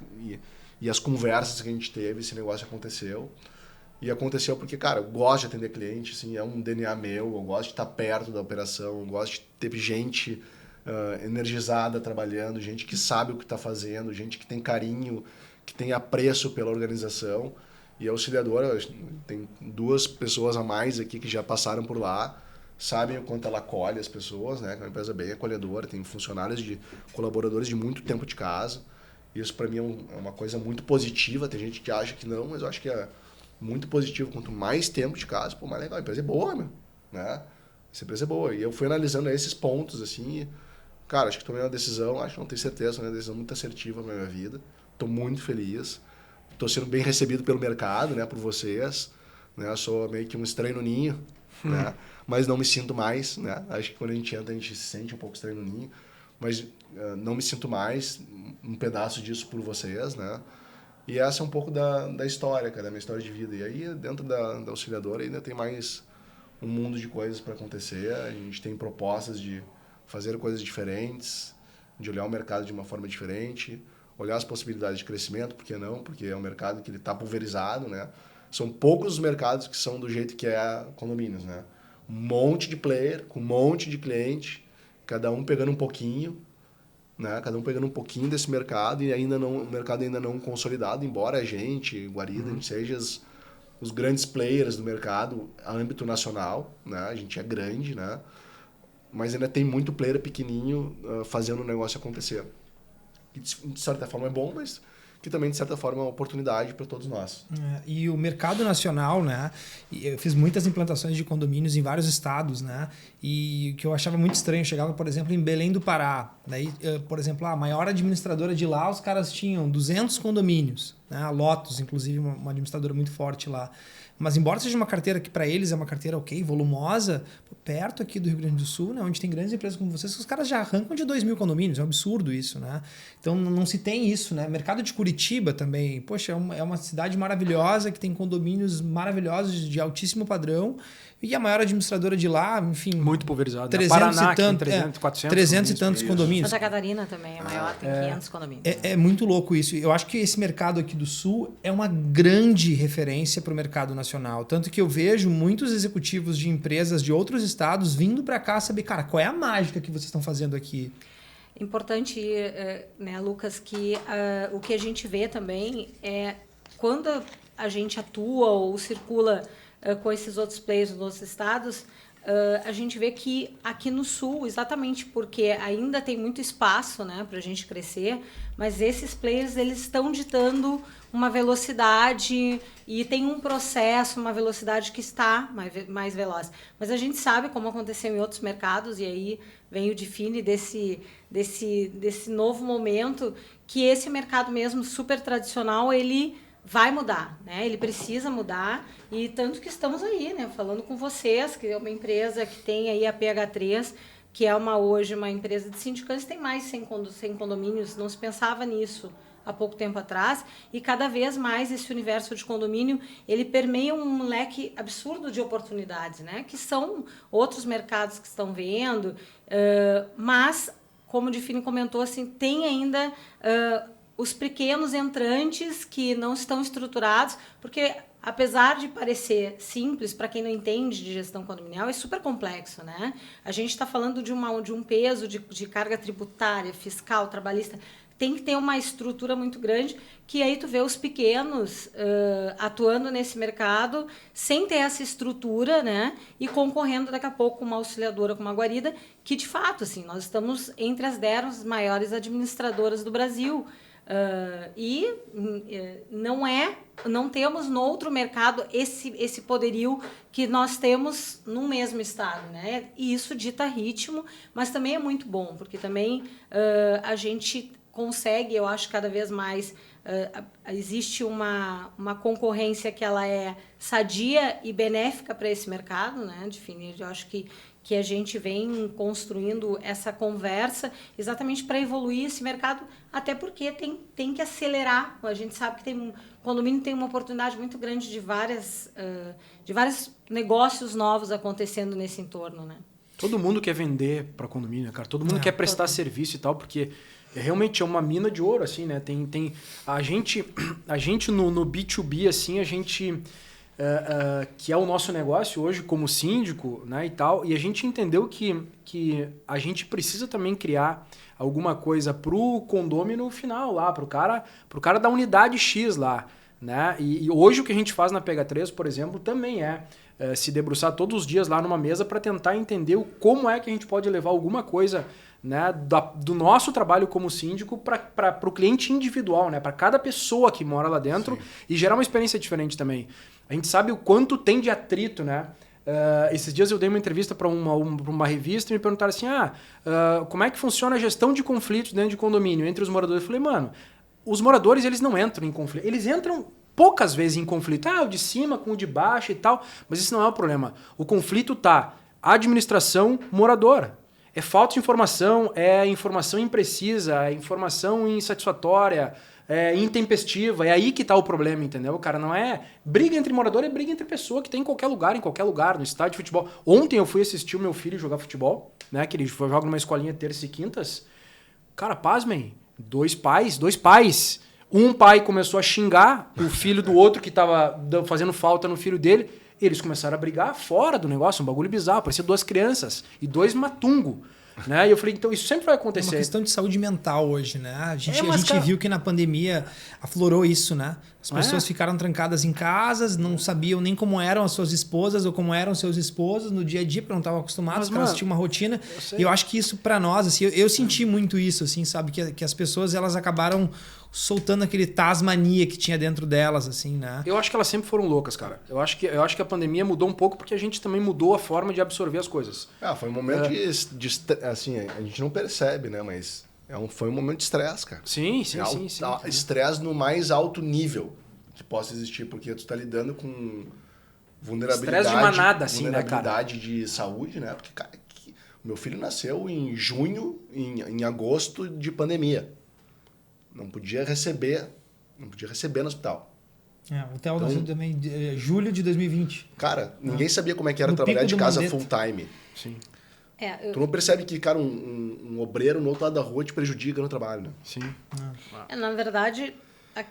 e as conversas que a gente teve, esse negócio aconteceu. E aconteceu porque, cara, eu gosto de atender cliente, assim, é um DNA meu, eu gosto de estar perto da operação, eu gosto de ter gente energizada trabalhando, gente que sabe o que está fazendo, gente que tem carinho, que tem apreço pela organização. E a auxiliadora, tem 2 pessoas a mais aqui que já passaram por lá, sabem o quanto ela acolhe as pessoas, né? É uma empresa bem acolhedora, tem funcionários, colaboradores de muito tempo de casa. Isso para mim é uma coisa muito positiva. Tem gente que acha que não, mas eu acho que é muito positivo. Quanto mais tempo de casa, mais legal. A empresa é boa, meu, né? Essa empresa é boa. E eu fui analisando esses pontos, assim, e, cara, acho que tomei uma decisão, acho que não tenho certeza, tomei uma decisão muito assertiva na minha vida. Estou muito feliz. Estou sendo bem recebido pelo mercado, né? Por vocês. Né? Eu sou meio que um estranho no ninho, né? Mas não me sinto mais, né? Acho que quando a gente entra, a gente se sente um pouco estranho no ninho. Mas não me sinto mais, um pedaço disso por vocês, né? E essa é um pouco da história, cara, da minha história de vida. E aí, dentro da auxiliadora, ainda tem mais um mundo de coisas para acontecer. A gente tem propostas de fazer coisas diferentes, de olhar o mercado de uma forma diferente, olhar as possibilidades de crescimento, por que não? Porque é um mercado que está pulverizado, né? São poucos os mercados que são do jeito que é condomínios, né? Um monte de player, com um monte de cliente, cada um pegando um pouquinho, né? Cada um pegando um pouquinho desse mercado e o mercado ainda não consolidado, embora a gente, Guarida, a gente seja os grandes players do mercado a âmbito nacional, né? A gente é grande, né? Mas ainda tem muito player pequenininho fazendo o negócio acontecer. Que de certa forma é bom, mas que também, de certa forma, é uma oportunidade para todos nós. E o mercado nacional, né? Eu fiz muitas implantações de condomínios em vários estados, né? E o que eu achava muito estranho, eu chegava, por exemplo, em Belém do Pará. Daí, por exemplo, a maior administradora de lá, os caras tinham 200 condomínios, né? A Lotus, inclusive, uma administradora muito forte lá. Mas embora seja uma carteira que para eles é uma carteira volumosa, perto aqui do Rio Grande do Sul, né, onde tem grandes empresas como vocês, os caras já arrancam de 2.000 condomínios, é um absurdo isso, né? Então não se tem isso, né? Mercado de Curitiba também, poxa, é uma cidade maravilhosa que tem condomínios maravilhosos de altíssimo padrão. E a maior administradora de lá, enfim... Muito pulverizado. 300 Paraná, e tanto, 300, 400 300 e tantos condomínios. Santa Catarina também é maior, tem 500 condomínios. É muito louco isso. Eu acho que esse mercado aqui do Sul é uma grande referência para o mercado nacional. Tanto que eu vejo muitos executivos de empresas de outros estados vindo para cá saber, cara, qual é a mágica que vocês estão fazendo aqui? Importante, né, Lucas, que o que a gente vê também é quando a gente atua ou circula com esses outros players nos outros estados, a gente vê que aqui no Sul, exatamente porque ainda tem muito espaço, né, para a gente crescer, mas esses players eles estão ditando uma velocidade e tem um processo, uma velocidade que está mais veloz. Mas a gente sabe, como aconteceu em outros mercados, e aí vem o define desse novo momento, que esse mercado mesmo super tradicional, ele vai mudar, né? Ele precisa mudar, e tanto que estamos aí, né, falando com vocês, que é uma empresa que tem aí a PH3, que é hoje uma empresa de sindicantes, tem mais de 100 condomínios, não se pensava nisso há pouco tempo atrás, e cada vez mais esse universo de condomínio, ele permeia um leque absurdo de oportunidades, né, que são outros mercados que estão vendo, mas, como o Define comentou, assim, tem ainda os pequenos entrantes que não estão estruturados, porque apesar de parecer simples, para quem não entende de gestão condominial, é super complexo, né? A gente está falando de um peso de carga tributária, fiscal, trabalhista, tem que ter uma estrutura muito grande, que aí tu vê os pequenos atuando nesse mercado sem ter essa estrutura, né? E concorrendo daqui a pouco com uma auxiliadora, com uma guarida, que de fato, assim, nós estamos entre as 10 maiores administradoras do Brasil. Não temos no outro mercado esse poderio que nós temos no mesmo estado, né? E isso dita ritmo, mas também é muito bom, porque também a gente consegue, eu acho, cada vez mais, existe uma concorrência que ela é sadia e benéfica para esse mercado, né? Eu acho que a gente vem construindo essa conversa exatamente para evoluir esse mercado, até porque tem que acelerar. A gente sabe que o condomínio tem uma oportunidade muito grande de vários negócios novos acontecendo nesse entorno, né? Todo mundo quer vender para condomínio, cara. Todo mundo quer prestar serviço e tal, porque realmente é uma mina de ouro, assim, né? Tem a gente no B2B, assim, a gente que é o nosso negócio hoje como síndico, né, e tal, e a gente entendeu que a gente precisa também criar alguma coisa pro condômino final lá, pro cara da unidade X lá, né? E hoje o que a gente faz na PH3, por exemplo, também é se debruçar todos os dias lá numa mesa para tentar entender como é que a gente pode levar alguma coisa, né, do nosso trabalho como síndico para o cliente individual, né, para cada pessoa que mora lá dentro. Sim. E gerar uma experiência diferente também. A gente sabe o quanto tem de atrito, né? Esses dias eu dei uma entrevista para uma revista e me perguntaram assim, como é que funciona a gestão de conflitos dentro de condomínio entre os moradores? Eu falei, mano, os moradores eles não entram em conflito, eles entram poucas vezes em conflito, o de cima com o de baixo e tal, mas isso não é o problema. O conflito tá administração, morador. É falta de informação, é informação imprecisa, é informação insatisfatória, é intempestiva. É aí que tá o problema, entendeu? Cara, não é briga entre morador, é briga entre pessoa que tem em qualquer lugar, no estádio de futebol. Ontem eu fui assistir o meu filho jogar futebol, né? Que ele joga numa escolinha terças e quintas. Cara, pasmem, dois pais. Um pai começou a xingar o filho do outro que tava fazendo falta no filho dele. Eles começaram a brigar fora do negócio, um bagulho bizarro, parecia 2 crianças e 2 matungo. Né? E eu falei, então isso sempre vai acontecer. É uma questão de saúde mental hoje, né? A gente viu que na pandemia aflorou isso, né? As pessoas ficaram trancadas em casas, não sabiam nem como eram as suas esposas ou como eram seus esposos no dia a dia, porque não estavam acostumados, porque elas tinham uma rotina. E eu acho que isso para nós, assim, eu senti muito isso, assim, sabe? Que as pessoas elas acabaram soltando aquele tasmania que tinha dentro delas, assim, né? Eu acho que elas sempre foram loucas, cara. Eu acho que a pandemia mudou um pouco porque a gente também mudou a forma de absorver as coisas. Foi um momento de assim, a gente não percebe, né? Mas foi um momento de estresse, cara. Sim. Estresse no mais alto nível que possa existir, porque tu tá lidando com vulnerabilidade. Estresse de manada, assim, vulnerabilidade, né, cara? De saúde, né? Porque, cara, o meu filho nasceu em junho, em agosto de pandemia. Não podia receber no hospital. O Theo nasceu também julho de 2020. Cara, ninguém sabia como é que era trabalhar de casa full time. Sim. Tu não percebe que, cara, um obreiro no outro lado da rua te prejudica no trabalho, né? Sim. Na verdade,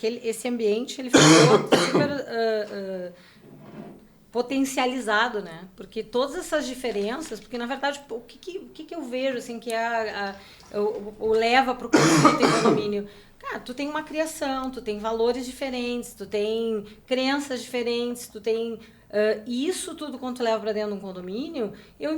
esse ambiente ele ficou super potencializado, né? Porque todas essas diferenças, porque na verdade o que eu vejo assim que o leva para o conflito em condomínio? Cara, tu tem uma criação, tu tem valores diferentes, tu tem crenças diferentes, tu tem... isso tudo quando tu leva pra dentro de um condomínio,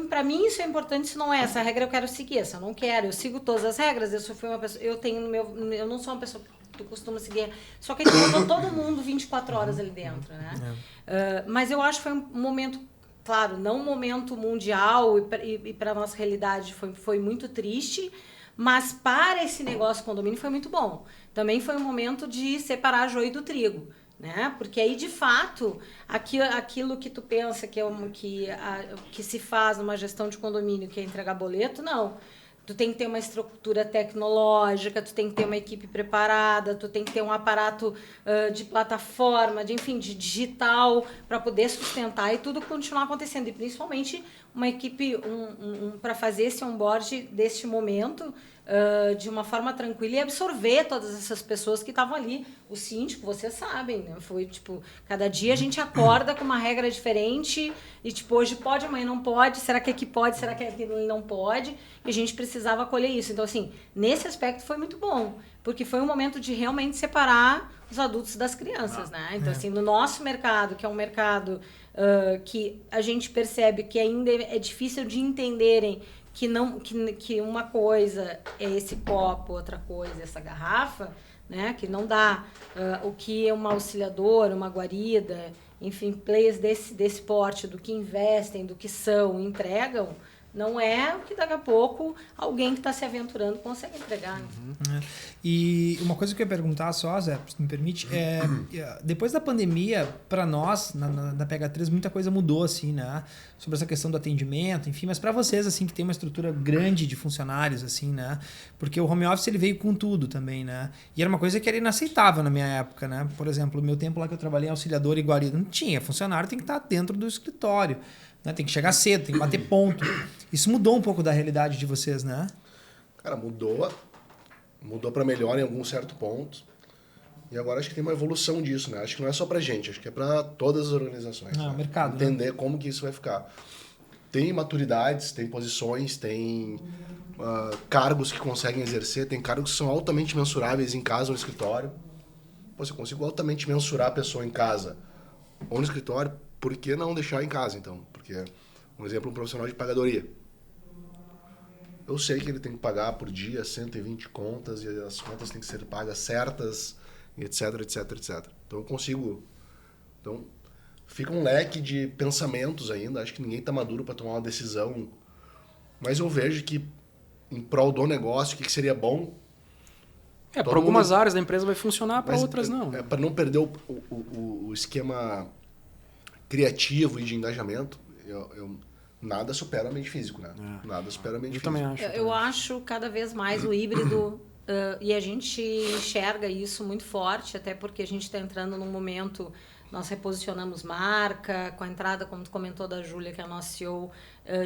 pra mim isso é importante, se não é essa regra eu quero seguir, essa eu não quero, eu sigo todas as regras, eu fui uma pessoa, eu não sou uma pessoa que tu costuma seguir, só que a gente botou todo mundo 24 horas ali dentro, né? Mas eu acho que foi um momento, claro, não um momento mundial e pra nossa realidade foi muito triste, mas para esse negócio condomínio foi muito bom. Também foi um momento de separar joio do trigo, né? Porque aí, de fato, aquilo que tu pensa que se faz numa gestão de condomínio, que é entregar boleto, não. Tu tem que ter uma estrutura tecnológica, tu tem que ter uma equipe preparada, tu tem que ter um aparato de plataforma, de digital, para poder sustentar e tudo continuar acontecendo. E principalmente uma equipe para fazer esse onboard deste momento de uma forma tranquila e absorver todas essas pessoas que estavam ali. O síndico, vocês sabem, né? Foi tipo, cada dia a gente acorda com uma regra diferente e tipo, hoje pode, amanhã não pode, será que aqui pode, será que aqui não pode? E a gente precisava acolher isso. Então, assim, nesse aspecto foi muito bom, porque foi um momento de realmente separar os adultos das crianças, né? Então, assim, no nosso mercado, que é um mercado que a gente percebe que ainda é difícil de entenderem que uma coisa é esse copo, outra coisa é essa garrafa, né? Que não dá o que uma auxiliadora, uma guarida, enfim, players desse porte, do que investem, do que são, entregam, não é o que daqui a pouco alguém que está se aventurando consegue entregar. Né? E uma coisa que eu ia perguntar só, Zé, se me permite, depois da pandemia, para nós, na PH3, muita coisa mudou, assim, né? Sobre essa questão do atendimento, enfim, mas para vocês, assim, que tem uma estrutura grande de funcionários, assim, né? Porque o home office, ele veio com tudo também, né? E era uma coisa que era inaceitável na minha época, né? Por exemplo, o meu tempo lá que eu trabalhei em auxiliador e guarida, não tinha. Funcionário tem que estar dentro do escritório, né? Tem que chegar cedo, tem que bater ponto. Isso mudou um pouco da realidade de vocês, né? Cara, mudou para melhor em algum certo ponto. E agora acho que tem uma evolução disso, né? Acho que não é só pra gente, acho que é para todas as organizações. O mercado, entender como que isso vai ficar. Tem maturidades, tem posições, tem cargos que conseguem exercer, tem cargos que são altamente mensuráveis em casa ou no escritório. Pô, se eu consigo altamente mensurar a pessoa em casa ou no escritório, por que não deixar em casa, então? Porque, um exemplo, um profissional de pagadoria. Eu sei que ele tem que pagar por dia 120 contas e as contas têm que ser pagas certas, etc, etc, etc. Então, eu consigo... Então, fica um leque de pensamentos ainda. Acho que ninguém está maduro para tomar uma decisão. Mas eu vejo que, em prol do negócio, o que seria bom... para algumas áreas da empresa vai funcionar, para outras não. Para não perder o esquema criativo e de engajamento, nada supera o ambiente físico, né? Nada supera o ambiente físico. Também acho. Eu acho cada vez mais o híbrido, e a gente enxerga isso muito forte, até porque a gente está entrando num momento, nós reposicionamos marca, com a entrada, como tu comentou, da Júlia, que é a nossa CEO,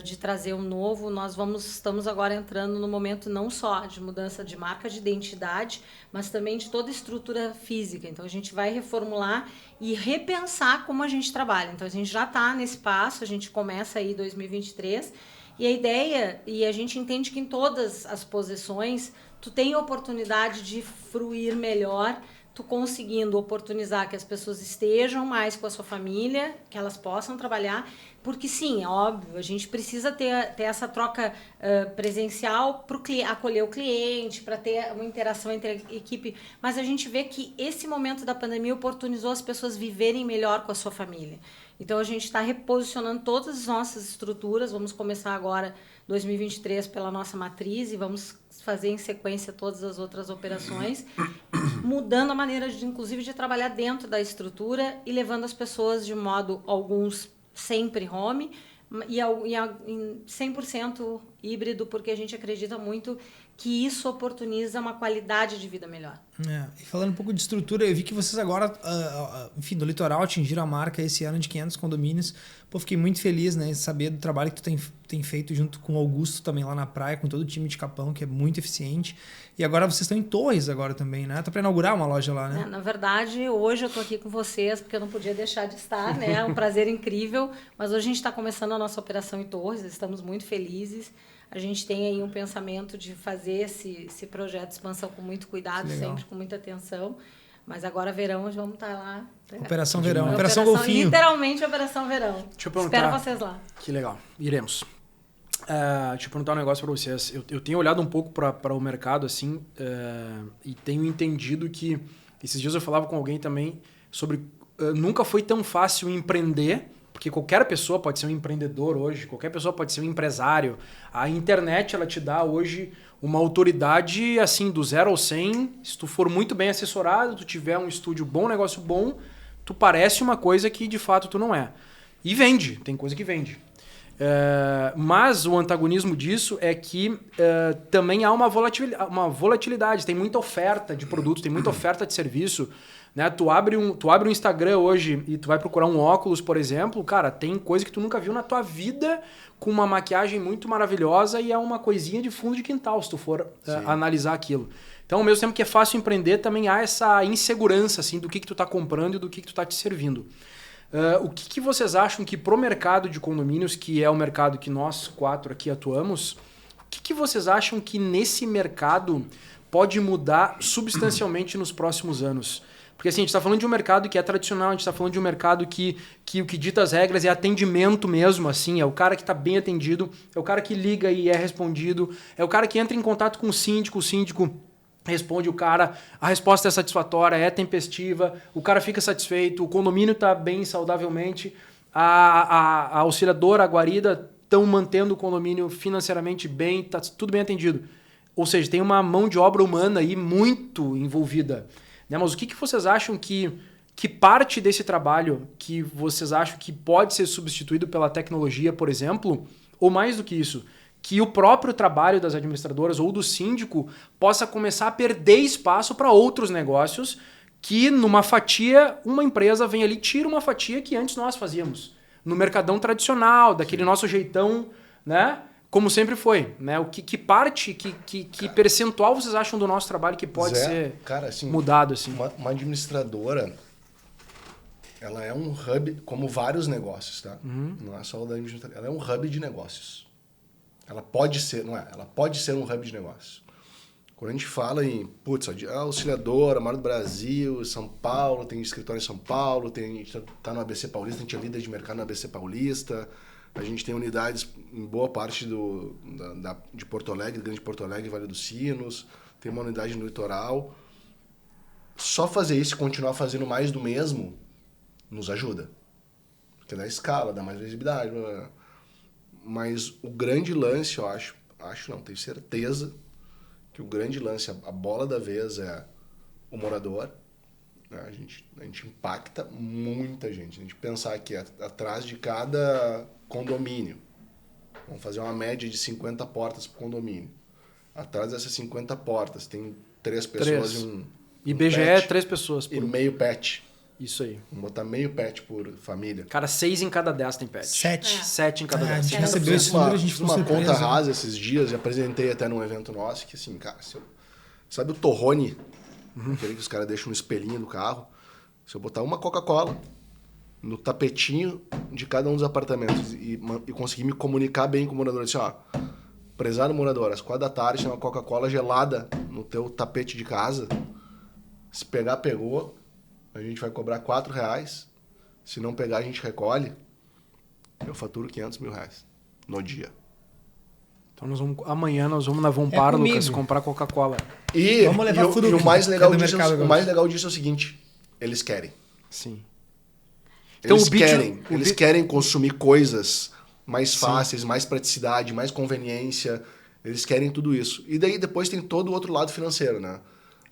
de trazer um novo, estamos agora entrando no momento não só de mudança de marca, de identidade, mas também de toda a estrutura física. Então, a gente vai reformular e repensar como a gente trabalha. Então, a gente já está nesse passo, a gente começa aí em 2023, e a ideia, e a gente entende que em todas as posições, tu tem a oportunidade de fruir melhor, tu conseguindo oportunizar que as pessoas estejam mais com a sua família, que elas possam trabalhar, porque sim, é óbvio, a gente precisa ter essa troca presencial para acolher o cliente, para ter uma interação entre a equipe, mas a gente vê que esse momento da pandemia oportunizou as pessoas viverem melhor com a sua família. Então, a gente está reposicionando todas as nossas estruturas, vamos começar agora 2023 pela nossa matriz e vamos fazer em sequência todas as outras operações, mudando a maneira, inclusive, de trabalhar dentro da estrutura e levando as pessoas de modo, alguns sempre home e em 100% híbrido, porque a gente acredita muito que isso oportuniza uma qualidade de vida melhor. E falando um pouco de estrutura, eu vi que vocês agora, enfim, no litoral atingiram a marca esse ano de 500 condomínios. Pô, fiquei muito feliz, né, em saber do trabalho que tu tem feito junto com o Augusto também lá na praia, com todo o time de Capão, que é muito eficiente. E agora vocês estão em Torres agora também, né? Tá para inaugurar uma loja lá, né? Na verdade, hoje eu tô aqui com vocês, porque eu não podia deixar de estar, né? É um prazer incrível. Mas hoje a gente está começando a nossa operação em Torres, estamos muito felizes. A gente tem aí um pensamento de fazer esse projeto de expansão com muito cuidado, sempre com muita atenção. Mas agora, verão, vamos estar lá. Operação Verão. Operação Golfinho. Literalmente, Operação Verão. Deixa eu perguntar. Espero vocês lá. Que legal. Iremos. Deixa eu perguntar um negócio para vocês. Eu tenho olhado um pouco para o mercado, assim, e tenho entendido que... Esses dias eu falava com alguém também sobre... nunca foi tão fácil empreender, porque qualquer pessoa pode ser um empreendedor hoje, qualquer pessoa pode ser um empresário. A internet, ela te dá hoje uma autoridade, assim, do 0 ao 100. Se tu for muito bem assessorado, tu tiver um estúdio bom, um negócio bom, tu parece uma coisa que de fato tu não é. E vende, tem coisa que vende. Mas o antagonismo disso é que também há uma volatilidade, tem muita oferta de produtos, tem muita oferta de serviço. Né? Tu abre um Instagram hoje e tu vai procurar um óculos, por exemplo, cara, tem coisa que tu nunca viu na tua vida, com uma maquiagem muito maravilhosa e é uma coisinha de fundo de quintal, se tu for analisar aquilo. Então, ao mesmo tempo que é fácil empreender, também há essa insegurança assim, do que tu tá comprando e do que tu tá te servindo. O que vocês acham que pro mercado de condomínios, que é o mercado que nós 4 aqui atuamos, o que vocês acham que nesse mercado pode mudar substancialmente nos próximos anos? Porque assim, a gente está falando de um mercado que é tradicional, a gente está falando de um mercado que o que dita as regras é atendimento mesmo, assim, é o cara que está bem atendido, é o cara que liga e é respondido, é o cara que entra em contato com o síndico responde o cara, a resposta é satisfatória, é tempestiva, o cara fica satisfeito, o condomínio está bem saudavelmente, a auxiliadora, a guarida estão mantendo o condomínio financeiramente bem, está tudo bem atendido. Ou seja, tem uma mão de obra humana aí muito envolvida. Né? Mas o que vocês acham que parte desse trabalho que vocês acham que pode ser substituído pela tecnologia, por exemplo, ou mais do que isso, que o próprio trabalho das administradoras ou do síndico possa começar a perder espaço para outros negócios que numa fatia, uma empresa vem ali e tira uma fatia que antes nós fazíamos. No mercadão tradicional, daquele nosso jeitão, né? Como sempre foi. Né? Que parte, que percentual vocês acham do nosso trabalho que pode ser assim, mudado? Assim? Uma administradora, ela é um hub, como vários negócios, tá? Não é só o da administradora. Ela é um hub de negócios. Ela pode ser, não é? Ela pode ser um hub de negócio. Quando a gente fala em, a auxiliadora, maior do Brasil, São Paulo, tem escritório em São Paulo, a gente está no ABC Paulista, a gente é líder de mercado no ABC Paulista, a gente tem unidades em boa parte de Porto Alegre, Grande Porto Alegre, Vale dos Sinos, tem uma unidade no litoral. Só fazer isso e continuar fazendo mais do mesmo nos ajuda. Porque dá escala, dá mais visibilidade, blá, blá. Mas o grande lance, eu tenho certeza que o grande lance, a bola da vez é o morador. Né? A gente impacta muita gente. A gente pensar que atrás de cada condomínio, vamos fazer uma média de 50 portas por condomínio. Atrás dessas 50 portas tem 3 pessoas e um IBGE pet, é 3 pessoas por... E meio pet. Isso aí. Vamos botar meio pet por família. Cara, 6 em cada 10 tem pet. 7. 7 em cada 10. A gente recebeu esse número, a gente ficou surpreso. Uma conta rasa esses dias, e apresentei até num evento nosso, que assim, cara, sabe o torrone? Aquele que os caras deixam no espelhinho do carro? Se eu botar uma Coca-Cola no tapetinho de cada um dos apartamentos e conseguir me comunicar bem com o morador, assim, ó, prezado morador, às 4 da tarde tem uma Coca-Cola gelada no teu tapete de casa, se pegar, pegou, a gente vai cobrar R$4, se não pegar a gente recolhe, eu faturo R$500 mil no dia. Então amanhã nós vamos na Vompar, Lucas, comprar Coca-Cola. E o mais legal disso é o seguinte, eles querem. Sim. Então, eles querem consumir coisas mais fáceis, mais praticidade, mais conveniência. Eles querem tudo isso. E daí depois tem todo o outro lado financeiro, né?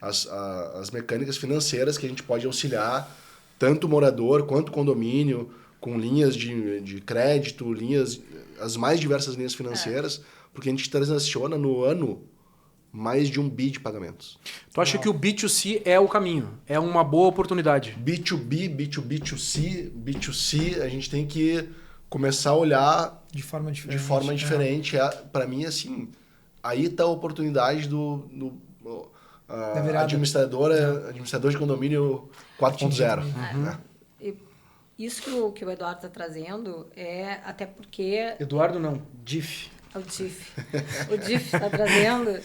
As mecânicas financeiras que a gente pode auxiliar tanto o morador quanto o condomínio, com linhas de crédito, as mais diversas linhas financeiras, porque a gente transaciona no ano mais de 1 bi de pagamentos. Tu acha que o B2C é o caminho? É uma boa oportunidade? B2B, B2C, a gente tem que começar a olhar de forma diferente. Para mim, assim, aí está a oportunidade administrador de condomínio 4.0. Né? Isso que o Eduardo está trazendo é até porque... Eduardo não, DIF. O DIF está trazendo.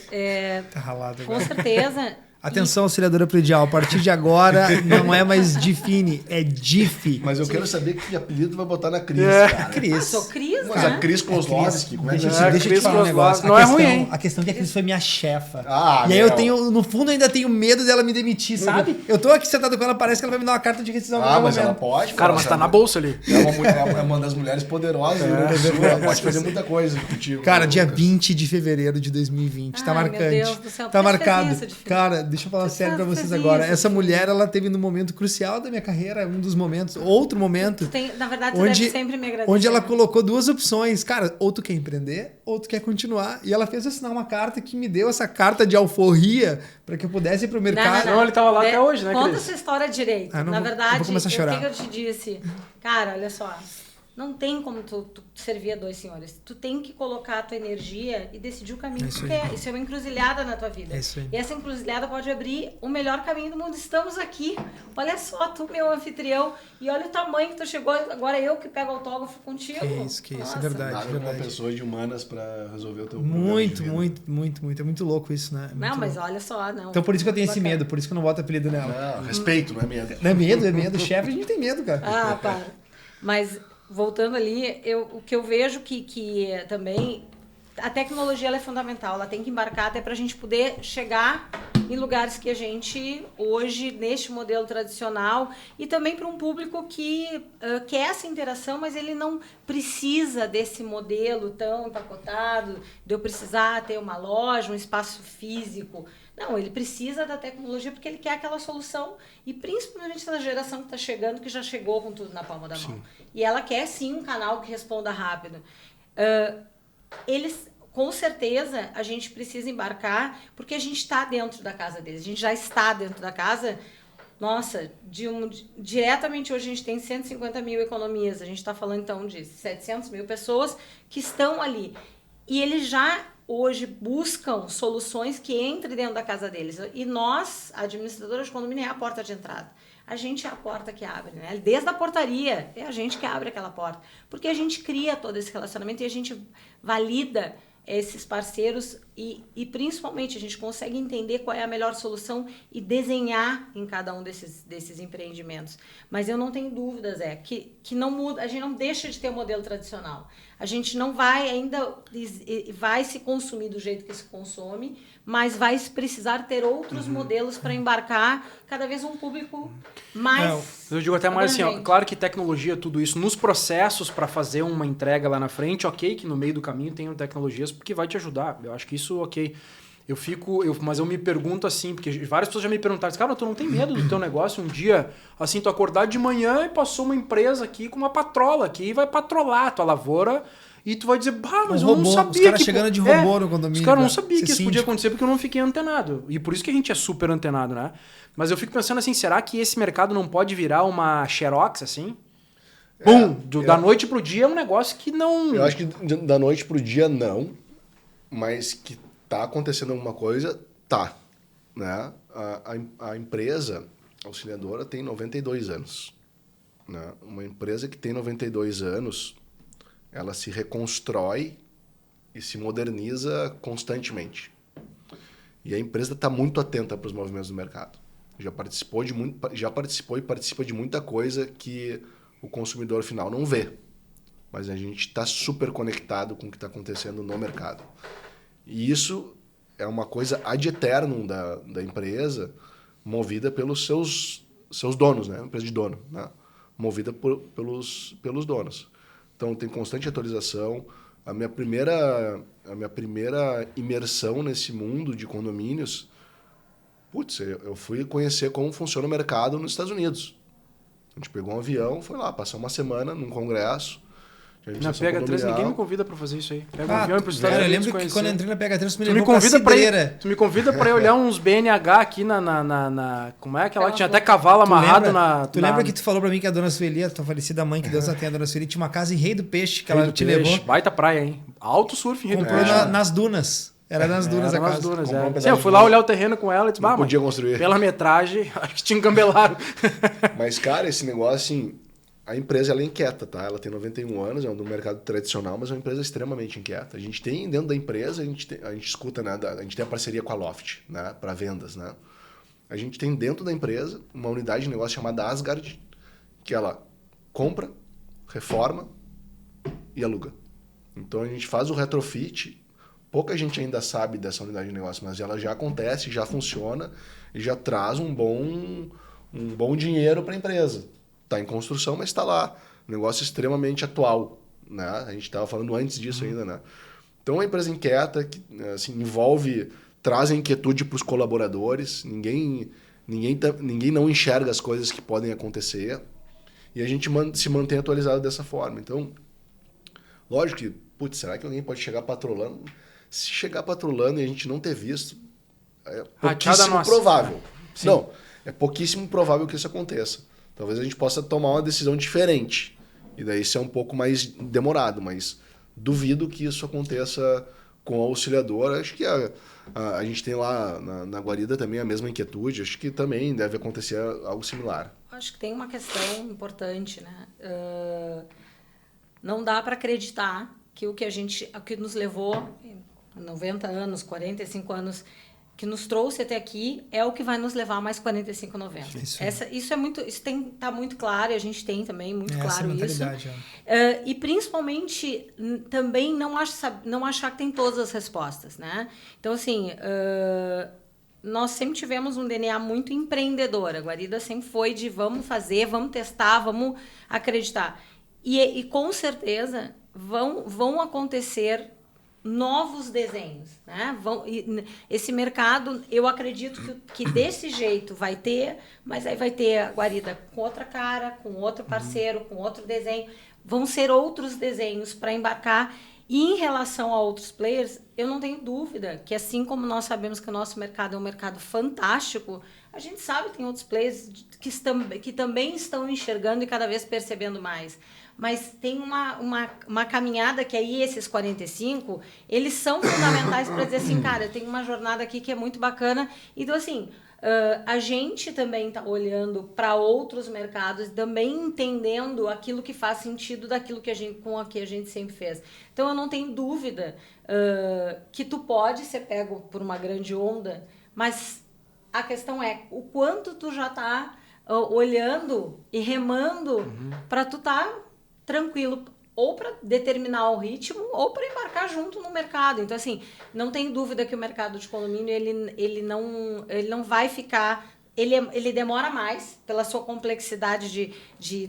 Tá ralado Com agora. certeza. Atenção, auxiliadora predial. A partir de agora, não é mais Difine, é DIF. Mas eu quero saber que apelido tu vai botar na Cris, É. cara. Cris. Sou Cris, Mas né? a Cris Kozlowski, como é que Deixa, É, deixa eu Cris te falar um Kozlowski. negócio. Não é ruim, hein? A questão é que a Cris foi minha chefa. Ah, e aí eu meu. tenho, no fundo, eu ainda tenho medo dela me demitir, sabe? Eu tô aqui sentado com ela, parece que ela vai me dar uma carta de rescisão. Ah, mas ela pode. Cara, mas tá na bolsa ali. É uma das mulheres poderosas do Rio Grande do Sul. Ela pode fazer muita coisa contigo. Cara, dia Lucas. 20 de fevereiro de 2020. Tá Ai, meu marcante. Deus do céu, Tá por que tu fez marcado. isso, Difine? Cara, deixa eu falar sério pra fez vocês isso, agora. Essa Difine? mulher, ela teve num momento crucial da minha carreira, um dos momentos, outro momento. Na verdade, tu deve sempre me agradecer. Onde ela colocou duas opções. Cara, ou tu quer empreender, ou tu quer continuar. E ela fez eu assinar uma carta que me deu essa carta de alforria para que eu pudesse ir pro mercado. Não, ele tava lá até hoje, né, Conta Cris? essa história direito. Ah, não Na vou- verdade, eu vou começar a chorar. o que eu te disse? Cara, olha só. Não tem como tu servir a dois senhores. Tu tem que colocar a tua energia e decidir o caminho É que isso tu aí. quer. Isso é uma encruzilhada na tua vida. É isso aí. E essa encruzilhada pode abrir o melhor caminho do mundo. Estamos aqui. Olha só, tu, meu anfitrião. E olha o tamanho que tu chegou. Agora eu que pego autógrafo contigo. Que isso, Nossa. é verdade. Nada com uma verdade. pessoa de humanas pra resolver o teu problema de Muito, vida. muito. É muito louco isso, né? É Não, muito mas louco. olha só. Não. Então por isso que eu tenho esse Bacana. medo, por isso que eu não boto apelido nela. Não, respeito, não é medo. Não é medo, é medo. Chefe, a gente tem medo, cara. Ah, para. Mas, voltando ali, o que eu vejo que também a tecnologia ela é fundamental. Ela tem que embarcar até para a gente poder chegar em lugares que a gente, hoje, neste modelo tradicional, e também para um público que quer essa interação, mas ele não precisa desse modelo tão empacotado, de eu precisar ter uma loja, um espaço físico. Não, ele precisa da tecnologia porque ele quer aquela solução, e principalmente da geração que está chegando, que já chegou com tudo na palma da mão. E ela quer sim um canal que responda rápido. Eles, com certeza, a gente precisa embarcar, porque a gente está dentro da casa deles, a gente já está dentro da casa. Nossa, diretamente hoje a gente tem 150 mil economias, a gente está falando então de 700 mil pessoas que estão ali. E eles já hoje buscam soluções que entrem dentro da casa deles. E nós, administradoras de condomínio, é a porta de entrada. A gente é a porta que abre, né? Desde a portaria, é a gente que abre aquela porta. Porque a gente cria todo esse relacionamento e a gente valida esses parceiros e principalmente a gente consegue entender qual é a melhor solução e desenhar em cada um desses empreendimentos. Mas eu não tenho dúvidas, que não muda, a gente não deixa de ter o modelo tradicional. A gente não vai ainda, vai se consumir do jeito que se consome, mas vai precisar ter outros modelos para embarcar cada vez um público mais Eu digo até mais assim, ó, abrangente. claro que tecnologia, tudo isso, nos processos para fazer uma entrega lá na frente, ok, que no meio do caminho tem tecnologias porque vai te ajudar. Eu acho que isso, ok. Mas eu me pergunto assim, porque várias pessoas já me perguntaram, cara, tu não tem medo do teu negócio um dia, assim, tu acordar de manhã e passou uma empresa aqui com uma patrola aqui e vai patrolar a tua lavoura e tu vai dizer, bah, mas eu não robô, sabia os caras que... chegando de robô no condomínio, Os caras não cara. sabiam que Ser isso podia síndico. acontecer porque eu não fiquei antenado. E por isso que a gente é super antenado, né? Mas eu fico pensando assim, será que esse mercado não pode virar uma Xerox, assim? Da noite pro dia é um negócio que não... Eu acho que da noite pro dia não, mas que tá acontecendo alguma coisa, tá. Né? A empresa auxiliadora tem 92 anos. Né? Uma empresa que tem 92 anos, ela se reconstrói e se moderniza constantemente. E a empresa está muito atenta para os movimentos do mercado. Já participou e participa de muita coisa que o consumidor final não vê. Mas a gente está super conectado com o que está acontecendo no mercado. E isso é uma coisa ad eternum da empresa, movida pelos seus donos, né? Empresa de dono, né? Movida pelos donos. Então tem constante atualização. A minha primeira imersão nesse mundo de condomínios, eu fui conhecer como funciona o mercado nos Estados Unidos. A gente pegou um avião, foi lá, passou uma semana num congresso. Na PH3 ninguém me convida pra fazer isso aí. Pega um avião e ir pros Estados Cara, eu Unidos lembro que quando eu entrei na PH3, tu me Tu me levou convida pra pra cidreira. tu me convida pra ir olhar uns BNH aqui na como é aquela que tinha até cavalo amarrado Tu lembra que tu falou pra mim que a dona Sueli, a tua falecida mãe, que Deus a tenha, a dona Sueli, tinha uma casa em Rei do Peixe, que ela te levou, Baita praia, hein? Alto surf em Rio do comprou Peixe. nas dunas. Era nas dunas Era a nas casa. dunas, Comprou um é. pedaço Sim, eu de fui lá duna. olhar o terreno com ela e disse, Não bah, podia mãe, construir. pela metragem, acho que te engambelaram. Mas, cara, esse negócio, assim, a empresa ela é inquieta, tá? Ela tem 91 anos, é um mercado tradicional, mas é uma empresa extremamente inquieta. A gente tem dentro da empresa, a gente escuta, né? A gente tem a parceria com a Loft, né? Para vendas, né? A gente tem dentro da empresa uma unidade de negócio chamada Asgard, que ela compra, reforma e aluga. Então a gente faz o retrofit. Pouca gente ainda sabe dessa unidade de negócio, mas ela já acontece, já funciona e já traz um bom dinheiro para a empresa. Está em construção, mas está lá. Um negócio extremamente atual, né? A gente estava falando antes disso ainda, né? Então, é uma empresa inquieta, que assim, traz a inquietude para os colaboradores. Ninguém não enxerga as coisas que podem acontecer. E a gente se mantém atualizado dessa forma. Então, lógico que, putz, será que alguém pode chegar patrolando? Se chegar patrolando e a gente não ter visto, é pouquíssimo provável. Sim. Não, é pouquíssimo provável que isso aconteça. Talvez a gente possa tomar uma decisão diferente. E daí isso é um pouco mais demorado, mas duvido que isso aconteça com o auxiliador. Acho que a gente tem lá na guarida também a mesma inquietude. Acho que também deve acontecer algo similar. Acho que tem uma questão importante, né? Não dá para acreditar que o que nos levou 90 anos, 45 anos, que nos trouxe até aqui, é o que vai nos levar mais 45, 90. Isso é muito, isso tá muito claro, e a gente tem também muito claro isso. E principalmente também não achar que tem todas as respostas, né? Então, assim, nós sempre tivemos um DNA muito empreendedor. A Guarida sempre foi de vamos fazer, vamos testar, vamos acreditar. E com certeza vão acontecer novos desenhos, né? Esse mercado, eu acredito que desse jeito vai ter, mas aí vai ter a Guarida com outra cara, com outro parceiro, com outro desenho. Vão ser outros desenhos para embarcar. E em relação a outros players, eu não tenho dúvida que, assim como nós sabemos que o nosso mercado é um mercado fantástico, a gente sabe que tem outros players que também estão enxergando e cada vez percebendo mais. Mas tem uma caminhada que aí esses 45, eles são fundamentais para dizer assim, cara, tem uma jornada aqui que é muito bacana. Então, assim, a gente também está olhando para outros mercados, também entendendo aquilo que faz sentido daquilo com a que a gente sempre fez. Então, eu não tenho dúvida que tu pode ser pego por uma grande onda, mas a questão é o quanto tu já está olhando e remando para tu estar tranquilo, ou para determinar o ritmo, ou para embarcar junto no mercado. Então, assim, não tem dúvida que o mercado de condomínio, ele não vai ficar... Ele demora mais, pela sua complexidade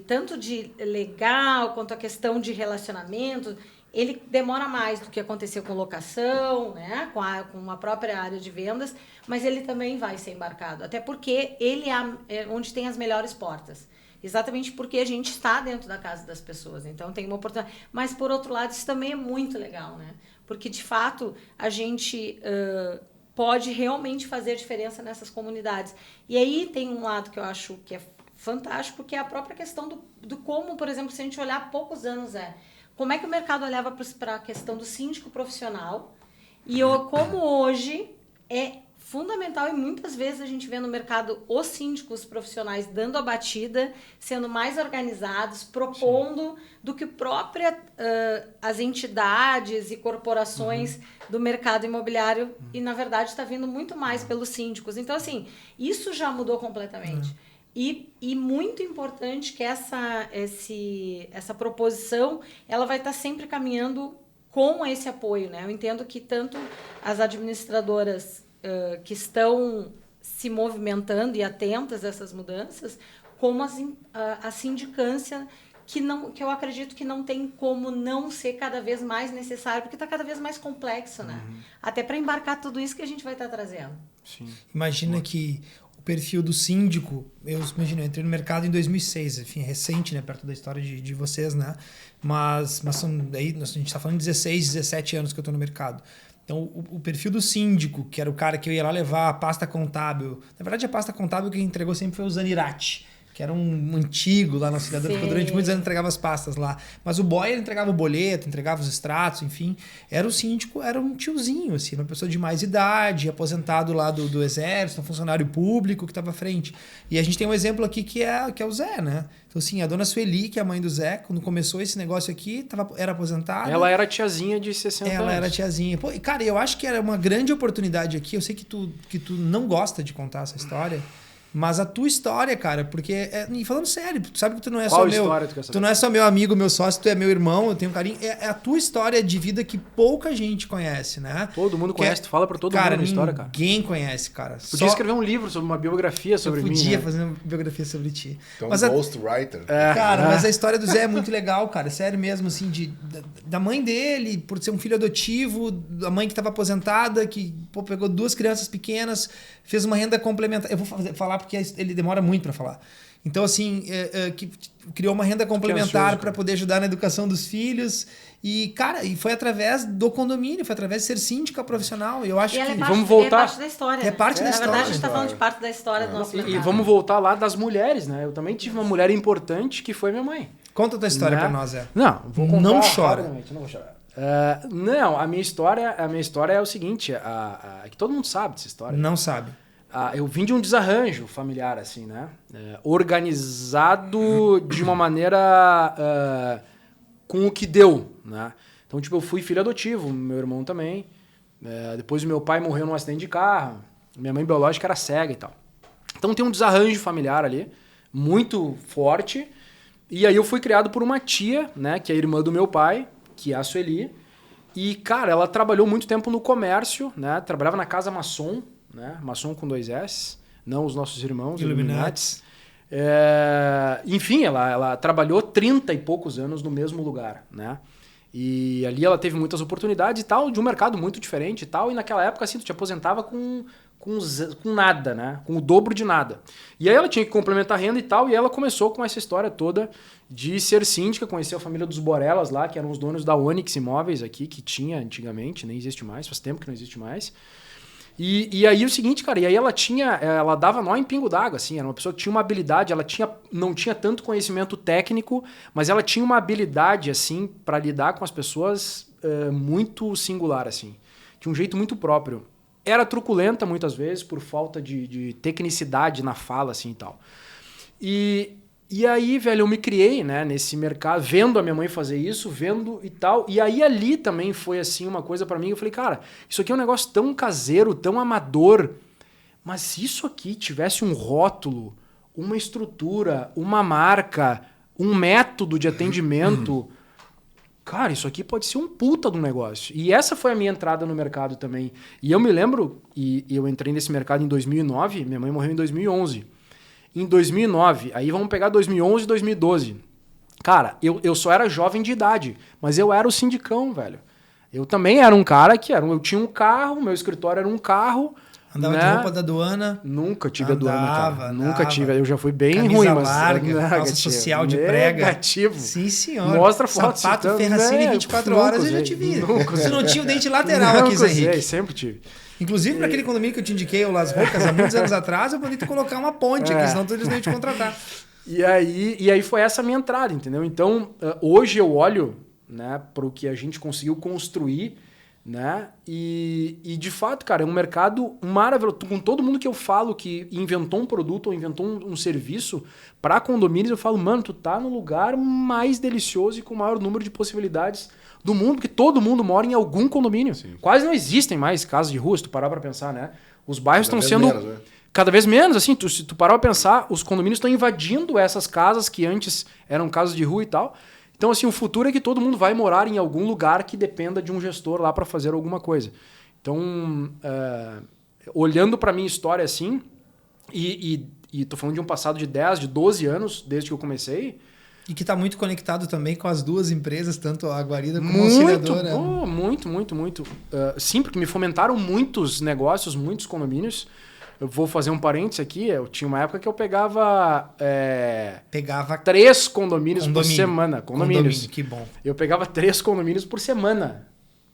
tanto de legal, quanto a questão de relacionamento. Ele demora mais do que aconteceu com locação, né? com a própria área de vendas, mas ele também vai ser embarcado. Até porque ele é onde tem as melhores portas. Exatamente porque a gente está dentro da casa das pessoas. Então, tem uma oportunidade. Mas, por outro lado, isso também é muito legal, né? Porque, de fato, a gente pode realmente fazer diferença nessas comunidades. E aí tem um lado que eu acho que é fantástico, que é a própria questão do como, por exemplo, se a gente olhar há poucos anos, como é que o mercado olhava para a questão do síndico profissional e como hoje é fundamental, e muitas vezes a gente vê no mercado os síndicos profissionais dando a batida, sendo mais organizados, propondo do que as entidades e corporações do mercado imobiliário, e na verdade está vindo muito mais pelos síndicos. Então, assim, isso já mudou completamente. E muito importante que essa proposição ela vai estar sempre caminhando com esse apoio, né? Eu entendo que tanto as administradoras que estão se movimentando e atentas a essas mudanças, como a sindicância, que eu acredito que não tem como não ser cada vez mais necessário, porque está cada vez mais complexo, né? Até para embarcar tudo isso que a gente vai estar trazendo. Sim. Imagina que o perfil do síndico, eu entrei no mercado em 2006, enfim, recente, né, perto da história de vocês, né? Mas aí a gente está falando de 16, 17 anos que eu estou no mercado. Então, o perfil do síndico, que era o cara que eu ia lá levar a pasta contábil. Na verdade, a pasta contábil que entregou sempre foi o Zanirati, que era um antigo lá na auxiliadora, ficou durante muitos anos, entregava as pastas lá. Mas o boy, ele entregava o boleto, entregava os extratos, enfim. Era o síndico, era um tiozinho, assim, uma pessoa de mais idade, aposentado lá do exército, um funcionário público que estava à frente. E a gente tem um exemplo aqui que é o Zé, né? Então, assim, a dona Sueli, que é a mãe do Zé, quando começou esse negócio aqui, era aposentada. Ela era tiazinha de 60 anos. Ela era tiazinha. Pô, e, cara, eu acho que era uma grande oportunidade aqui. Eu sei que tu não gosta de contar essa história, mas a tua história, cara, porque... e falando sério, tu sabe que tu não é Qual só história tu quer saber? Tu não é só meu amigo, meu sócio, tu é meu irmão, eu tenho um carinho. É a tua história de vida que pouca gente conhece, né? Todo mundo conhece, tu fala pra todo mundo a história, cara. Ninguém conhece, cara. Podia escrever um livro sobre uma biografia sobre mim, podia né? fazer uma biografia sobre ti. Então, Mas Ghostwriter. Cara, mas a história do Zé é muito legal, cara. Sério mesmo, assim, da mãe dele, por ser um filho adotivo, da mãe que estava aposentada, que pegou 2 crianças pequenas, fez uma renda complementar. Eu vou falar porque ele demora muito para falar. Então, assim, que criou uma renda complementar para poder ajudar na educação dos filhos. E, cara, foi através do condomínio, foi através de ser síndica profissional. Eu acho que... vamos voltar. É parte da história. É parte da Na história. verdade, a gente está falando de parte da história do nosso mercado. E vamos voltar lá das mulheres, né? Eu também tive uma mulher importante que foi minha mãe. Conta a tua história para nós, Zé. Não, vou contar. Não chora. Não vou chorar. Não, a minha história é o seguinte, que todo mundo sabe dessa história. Não sabe. Eu vim de um desarranjo familiar, assim, né? Organizado de uma maneira com o que deu, né? Então, tipo, eu fui filho adotivo, meu irmão também. Depois o meu pai morreu num acidente de carro. Minha mãe biológica era cega e tal. Então tem um desarranjo familiar ali, muito forte. E aí eu fui criado por uma tia, né? Que é a irmã do meu pai, que é a Sueli. E, cara, ela trabalhou muito tempo no comércio, né? Trabalhava na Casa Maçom, né? Maçom com 2 S, não os nossos irmãos Illuminatis. Enfim, ela trabalhou 30 e poucos anos no mesmo lugar, né? E ali ela teve muitas oportunidades e tal, de um mercado muito diferente e tal. E naquela época, assim, tu te aposentava com nada, né? Com o dobro de nada. E aí ela tinha que complementar a renda e tal, e ela começou com essa história toda de ser síndica, conheceu a família dos Borelas lá, que eram os donos da Onyx Imóveis aqui, que tinha antigamente, nem existe mais, faz tempo que não existe mais. E aí o seguinte, cara, e aí ela dava nó em pingo d'água, assim, era uma pessoa que tinha uma habilidade, não tinha tanto conhecimento técnico, mas ela tinha uma habilidade, assim, para lidar com as pessoas muito singular, assim, de um jeito muito próprio. Era truculenta muitas vezes por falta de tecnicidade na fala, assim, e tal. E aí, velho, eu me criei, né, nesse mercado, vendo a minha mãe fazer isso, vendo e tal. E aí ali também foi, assim, uma coisa pra mim. Eu falei, cara, isso aqui é um negócio tão caseiro, tão amador. Mas se isso aqui tivesse um rótulo, uma estrutura, uma marca, um método de atendimento... Cara, isso aqui pode ser um puta de um negócio. E essa foi a minha entrada no mercado também. E eu me lembro, e eu entrei nesse mercado em 2009, minha mãe morreu em 2011. Em 2009, aí vamos pegar 2011 e 2012. Cara, eu só era jovem de idade, mas eu era o sindicão, velho. Eu também era um cara eu tinha um carro, meu escritório era um carro. Andava de roupa da aduana? Nunca tive aduana, cara. Andava. Nunca tive. Eu já fui bem Camisa ruim, mas... larga, calça social de prega. Negativo. Sim, senhor. Mostra foto. Sapato Ferracini 24 horas eu já te vi. Você não tinha o dente lateral aqui, Zé Henrique. Sempre tive. Inclusive, para aquele condomínio que eu te indiquei, o Las Rocas, há muitos anos atrás, eu poderia te colocar uma ponte aqui, senão eles não iam te contratar. E aí foi essa a minha entrada, entendeu? Então, hoje eu olho, né, para o que a gente conseguiu construir, né? E de fato, cara, é um mercado maravilhoso. Com todo mundo que eu falo que inventou um produto ou inventou um serviço para condomínios, eu falo, mano, tu tá no lugar mais delicioso e com o maior número de possibilidades do mundo, porque todo mundo mora em algum condomínio. Sim. Quase não existem mais casas de rua, se tu parar pra pensar, né? Os bairros estão sendo... menos, né? Cada vez menos, assim, se tu parar pra pensar, os condomínios estão invadindo essas casas que antes eram casas de rua e tal. Então, assim, o futuro é que todo mundo vai morar em algum lugar que dependa de um gestor lá para fazer alguma coisa. Então, olhando para minha história assim, e tô falando de um passado de 10, de 12 anos, desde que eu comecei... E que está muito conectado também com as duas empresas, tanto a Guarida como a Auxiliadora. Muito. Sim, porque me fomentaram muitos negócios, muitos condomínios. Eu vou fazer um parênteses aqui. Eu tinha uma época que eu pegava 3 condomínios por semana. Condomínio, que bom. Eu pegava 3 condomínios por semana.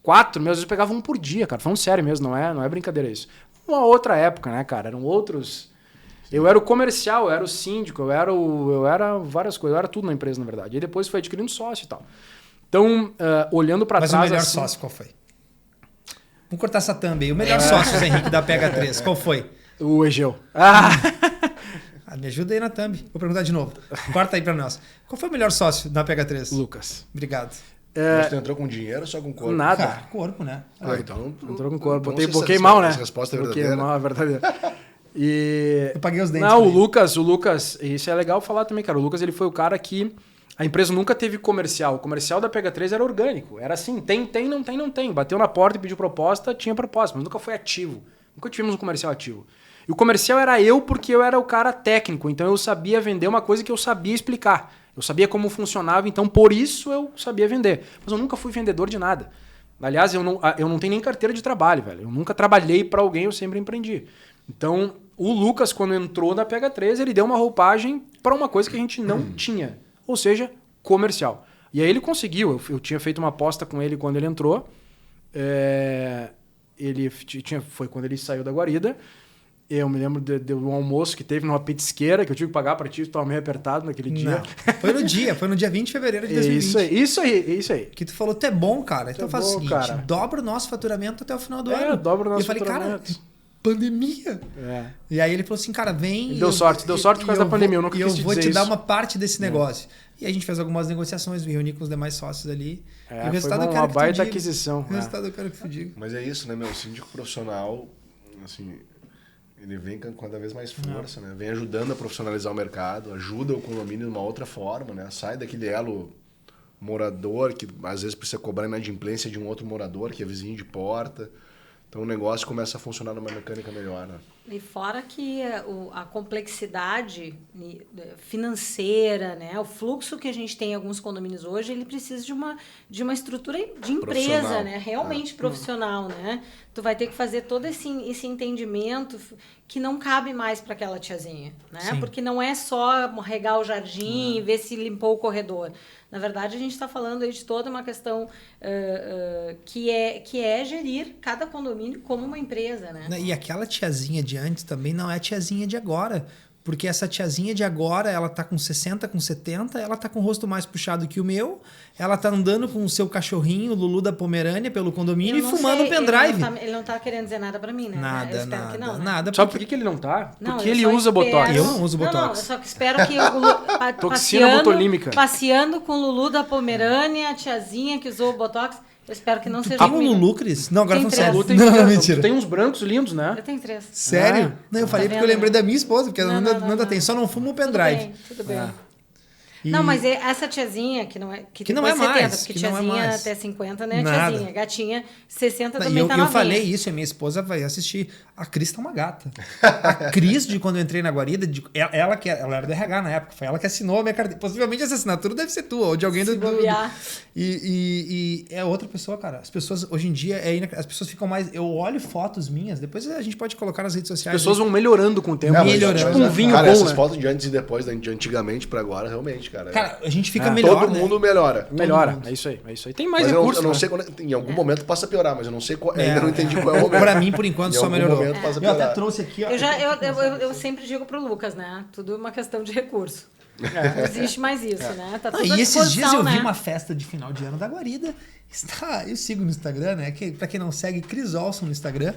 4, às vezes eu pegava um por dia, cara. Falando sério mesmo, não é brincadeira isso. Uma outra época, né, cara? Eram outros Eu era o comercial, eu era o síndico, eu era várias coisas, eu era tudo na empresa, na verdade. E depois foi adquirindo sócio e tal. Então, olhando para trás... Mas o melhor assim, sócio, qual foi? Vamos cortar essa thumb aí. O melhor sócio, Henrique, da PH3, qual foi? O Egeu. Me ajuda aí na thumb. Vou perguntar de novo. Corta aí para nós. Qual foi o melhor sócio da PH3? Lucas. Obrigado. Mas tu entrou com dinheiro ou só com corpo? Nada. Cara, corpo, né? Então... Entrou com corpo. Então, Boquei mal, né? Essa resposta é Boquei verdadeira. mal, é verdadeira. E... Eu paguei os dentes. Não, o também. Lucas, isso é legal falar também, cara. O Lucas, ele foi o cara que... A empresa nunca teve comercial. O comercial da PH3 era orgânico. Era assim, tem, não tem. Bateu na porta e pediu proposta, tinha proposta. Mas nunca foi ativo. Nunca tivemos um comercial ativo. E o comercial era eu porque eu era o cara técnico. Então eu sabia vender uma coisa que eu sabia explicar. Eu sabia como funcionava, então por isso eu sabia vender. Mas eu nunca fui vendedor de nada. Aliás, eu não tenho nem carteira de trabalho, velho. Eu nunca trabalhei para alguém, eu sempre empreendi. Então, o Lucas, quando entrou na PH3, ele deu uma roupagem para uma coisa que a gente não tinha. Ou seja, comercial. E aí ele conseguiu. Eu tinha feito uma aposta com ele quando ele entrou. Foi quando ele saiu da guarida. Eu me lembro do almoço que teve numa petisqueira que eu tive que pagar para ti, estava meio apertado naquele dia. Não. Foi no dia 20 de fevereiro de 2020. Isso aí. Que tu falou, tu é bom, cara. Então faz o seguinte, cara. dobra o nosso faturamento até o final do ano. Dobra o nosso e eu falei, faturamento. cara, pandemia. E aí ele falou assim, cara, vem... Deu sorte por causa da pandemia, eu nunca quis te dizer eu vou te dar isso. uma parte desse negócio. E a gente fez algumas negociações, me reuni com os demais sócios ali. E o resultado foi eu quero uma que tu baita diga. aquisição. O resultado eu quero que tu diga. Mas é isso, né, meu? O síndico profissional, assim, ele vem com cada vez mais força, né? Vem ajudando a profissionalizar o mercado, ajuda o condomínio de uma outra forma, né? Sai daquele elo morador que às vezes precisa cobrar inadimplência de um outro morador que é vizinho de porta. Então o negócio começa a funcionar numa mecânica melhor, né? E fora que a complexidade financeira, né? O fluxo que a gente tem em alguns condomínios hoje, ele precisa de uma estrutura de empresa, né? Realmente profissional, né? Tu vai ter que fazer todo esse entendimento que não cabe mais para aquela tiazinha, né? Sim. Porque não é só regar o jardim e ver se limpou o corredor. Na verdade, a gente está falando aí de toda uma questão que é gerir cada condomínio como uma empresa, né? E aquela tiazinha de antes também não é a tiazinha de agora. Porque essa tiazinha de agora, ela tá com 60, com 70, ela tá com o rosto mais puxado que o meu, ela tá andando com o seu cachorrinho, o Lulu da Pomerânia, pelo condomínio e fumando um pendrive. Ele não tá querendo dizer nada pra mim, né? Nada, eu espero nada, que não, né? nada. Sabe por que ele não tá? Não, Porque eu ele só usa espero- Botox. Eu não uso Não, Botox. eu só que espero que o Lulu, Toxina botulímica. passeando com o Lulu da Pomerânia, a tiazinha que usou o Botox, eu espero que não seja Tem um comigo. Lulu, Cris? Não, agora Tem falando três. sério. Lu tem, Não, mentira. tem uns brancos lindos, né? Eu tenho 3. Sério? Ah. Não, eu falei Tá porque eu vendo, lembrei né? da minha esposa, porque ela não tem, só não fuma o pendrive. Tudo bem. E- Não, mas essa tiazinha, que não é... Que não depois é mais, porque que não é tiazinha mais. até 50 não é Nada. tiazinha. Gatinha, 60 Não, também e tá eu novinha. falei isso, e a minha esposa vai assistir. A Cris tá uma gata. A Cris, de quando eu entrei na guarida, ela era do RH na época, foi ela que assinou a minha carteira. Possivelmente essa assinatura deve ser tua, ou de alguém Se bobear. E é outra pessoa, cara. As pessoas, hoje em dia, as pessoas ficam mais... Eu olho fotos minhas, depois a gente pode colocar nas redes sociais. As pessoas vão melhorando com o tempo. É, mas melhorando. Tipo um vinho cara, bom, essas né? fotos de antes e depois, de antigamente pra agora, realmente, cara. Cara, a gente fica melhor, todo né? mundo melhora. Melhora, mundo. é isso aí. Tem mais Mas recursos, eu não né? sei quando, em algum momento possa piorar, mas eu não sei qual, ainda não entendi qual é o momento. Pra mim, por enquanto, Em só algum melhorou. momento passa a Eu até piorar. trouxe aqui, ó. Eu sempre digo pro Lucas, né? Tudo uma questão de recurso. Não existe mais isso, né? Tá tudo à E esses dias eu disposição, vi né? uma festa de final de ano da Guarida. Eu sigo no Instagram, né? Pra quem não segue, Cris Olson no Instagram.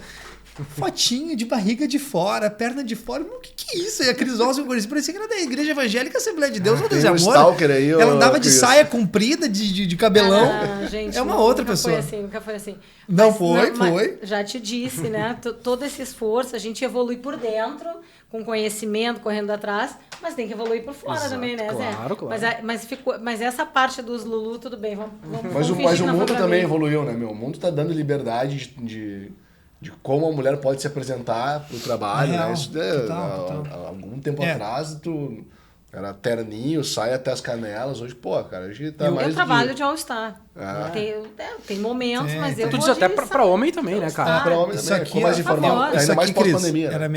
Fotinho de barriga de fora, perna de fora. O que é isso? E a Cris Olson parecia que era da Igreja Evangélica Assembleia de Deus, meu Deus de Tem um amor. stalker aí, Ela ô, andava de Cris. saia comprida, de cabelão. Ah, gente, é uma outra nunca pessoa. Nunca foi assim. Não Mas, foi, mas foi. Já te disse, né? Todo esse esforço, a gente evolui por dentro, com conhecimento, correndo atrás, mas tem que evoluir por fora Exato, também, né, Zé? claro. Mas essa parte dos Lulu, tudo bem, vamos Mas fingir o que não foi mundo pra também mim. evoluiu, né, meu? O mundo tá dando liberdade de como a mulher pode se apresentar pro trabalho, Real, né? Isso total. há algum tempo É. atrás, tu era terninho, saia até as canelas. Hoje, pô, cara, hoje tá mais Eu do trabalho que... de All-Star. Ah. Tem momentos, Tem, mas tem. eu Tu vou diz até de pra homem também, né, cara? Pra homem Isso também, aqui ficou mais é- informal. Por favor. Ainda Isso mais aqui, Cris, pós-pandemia. era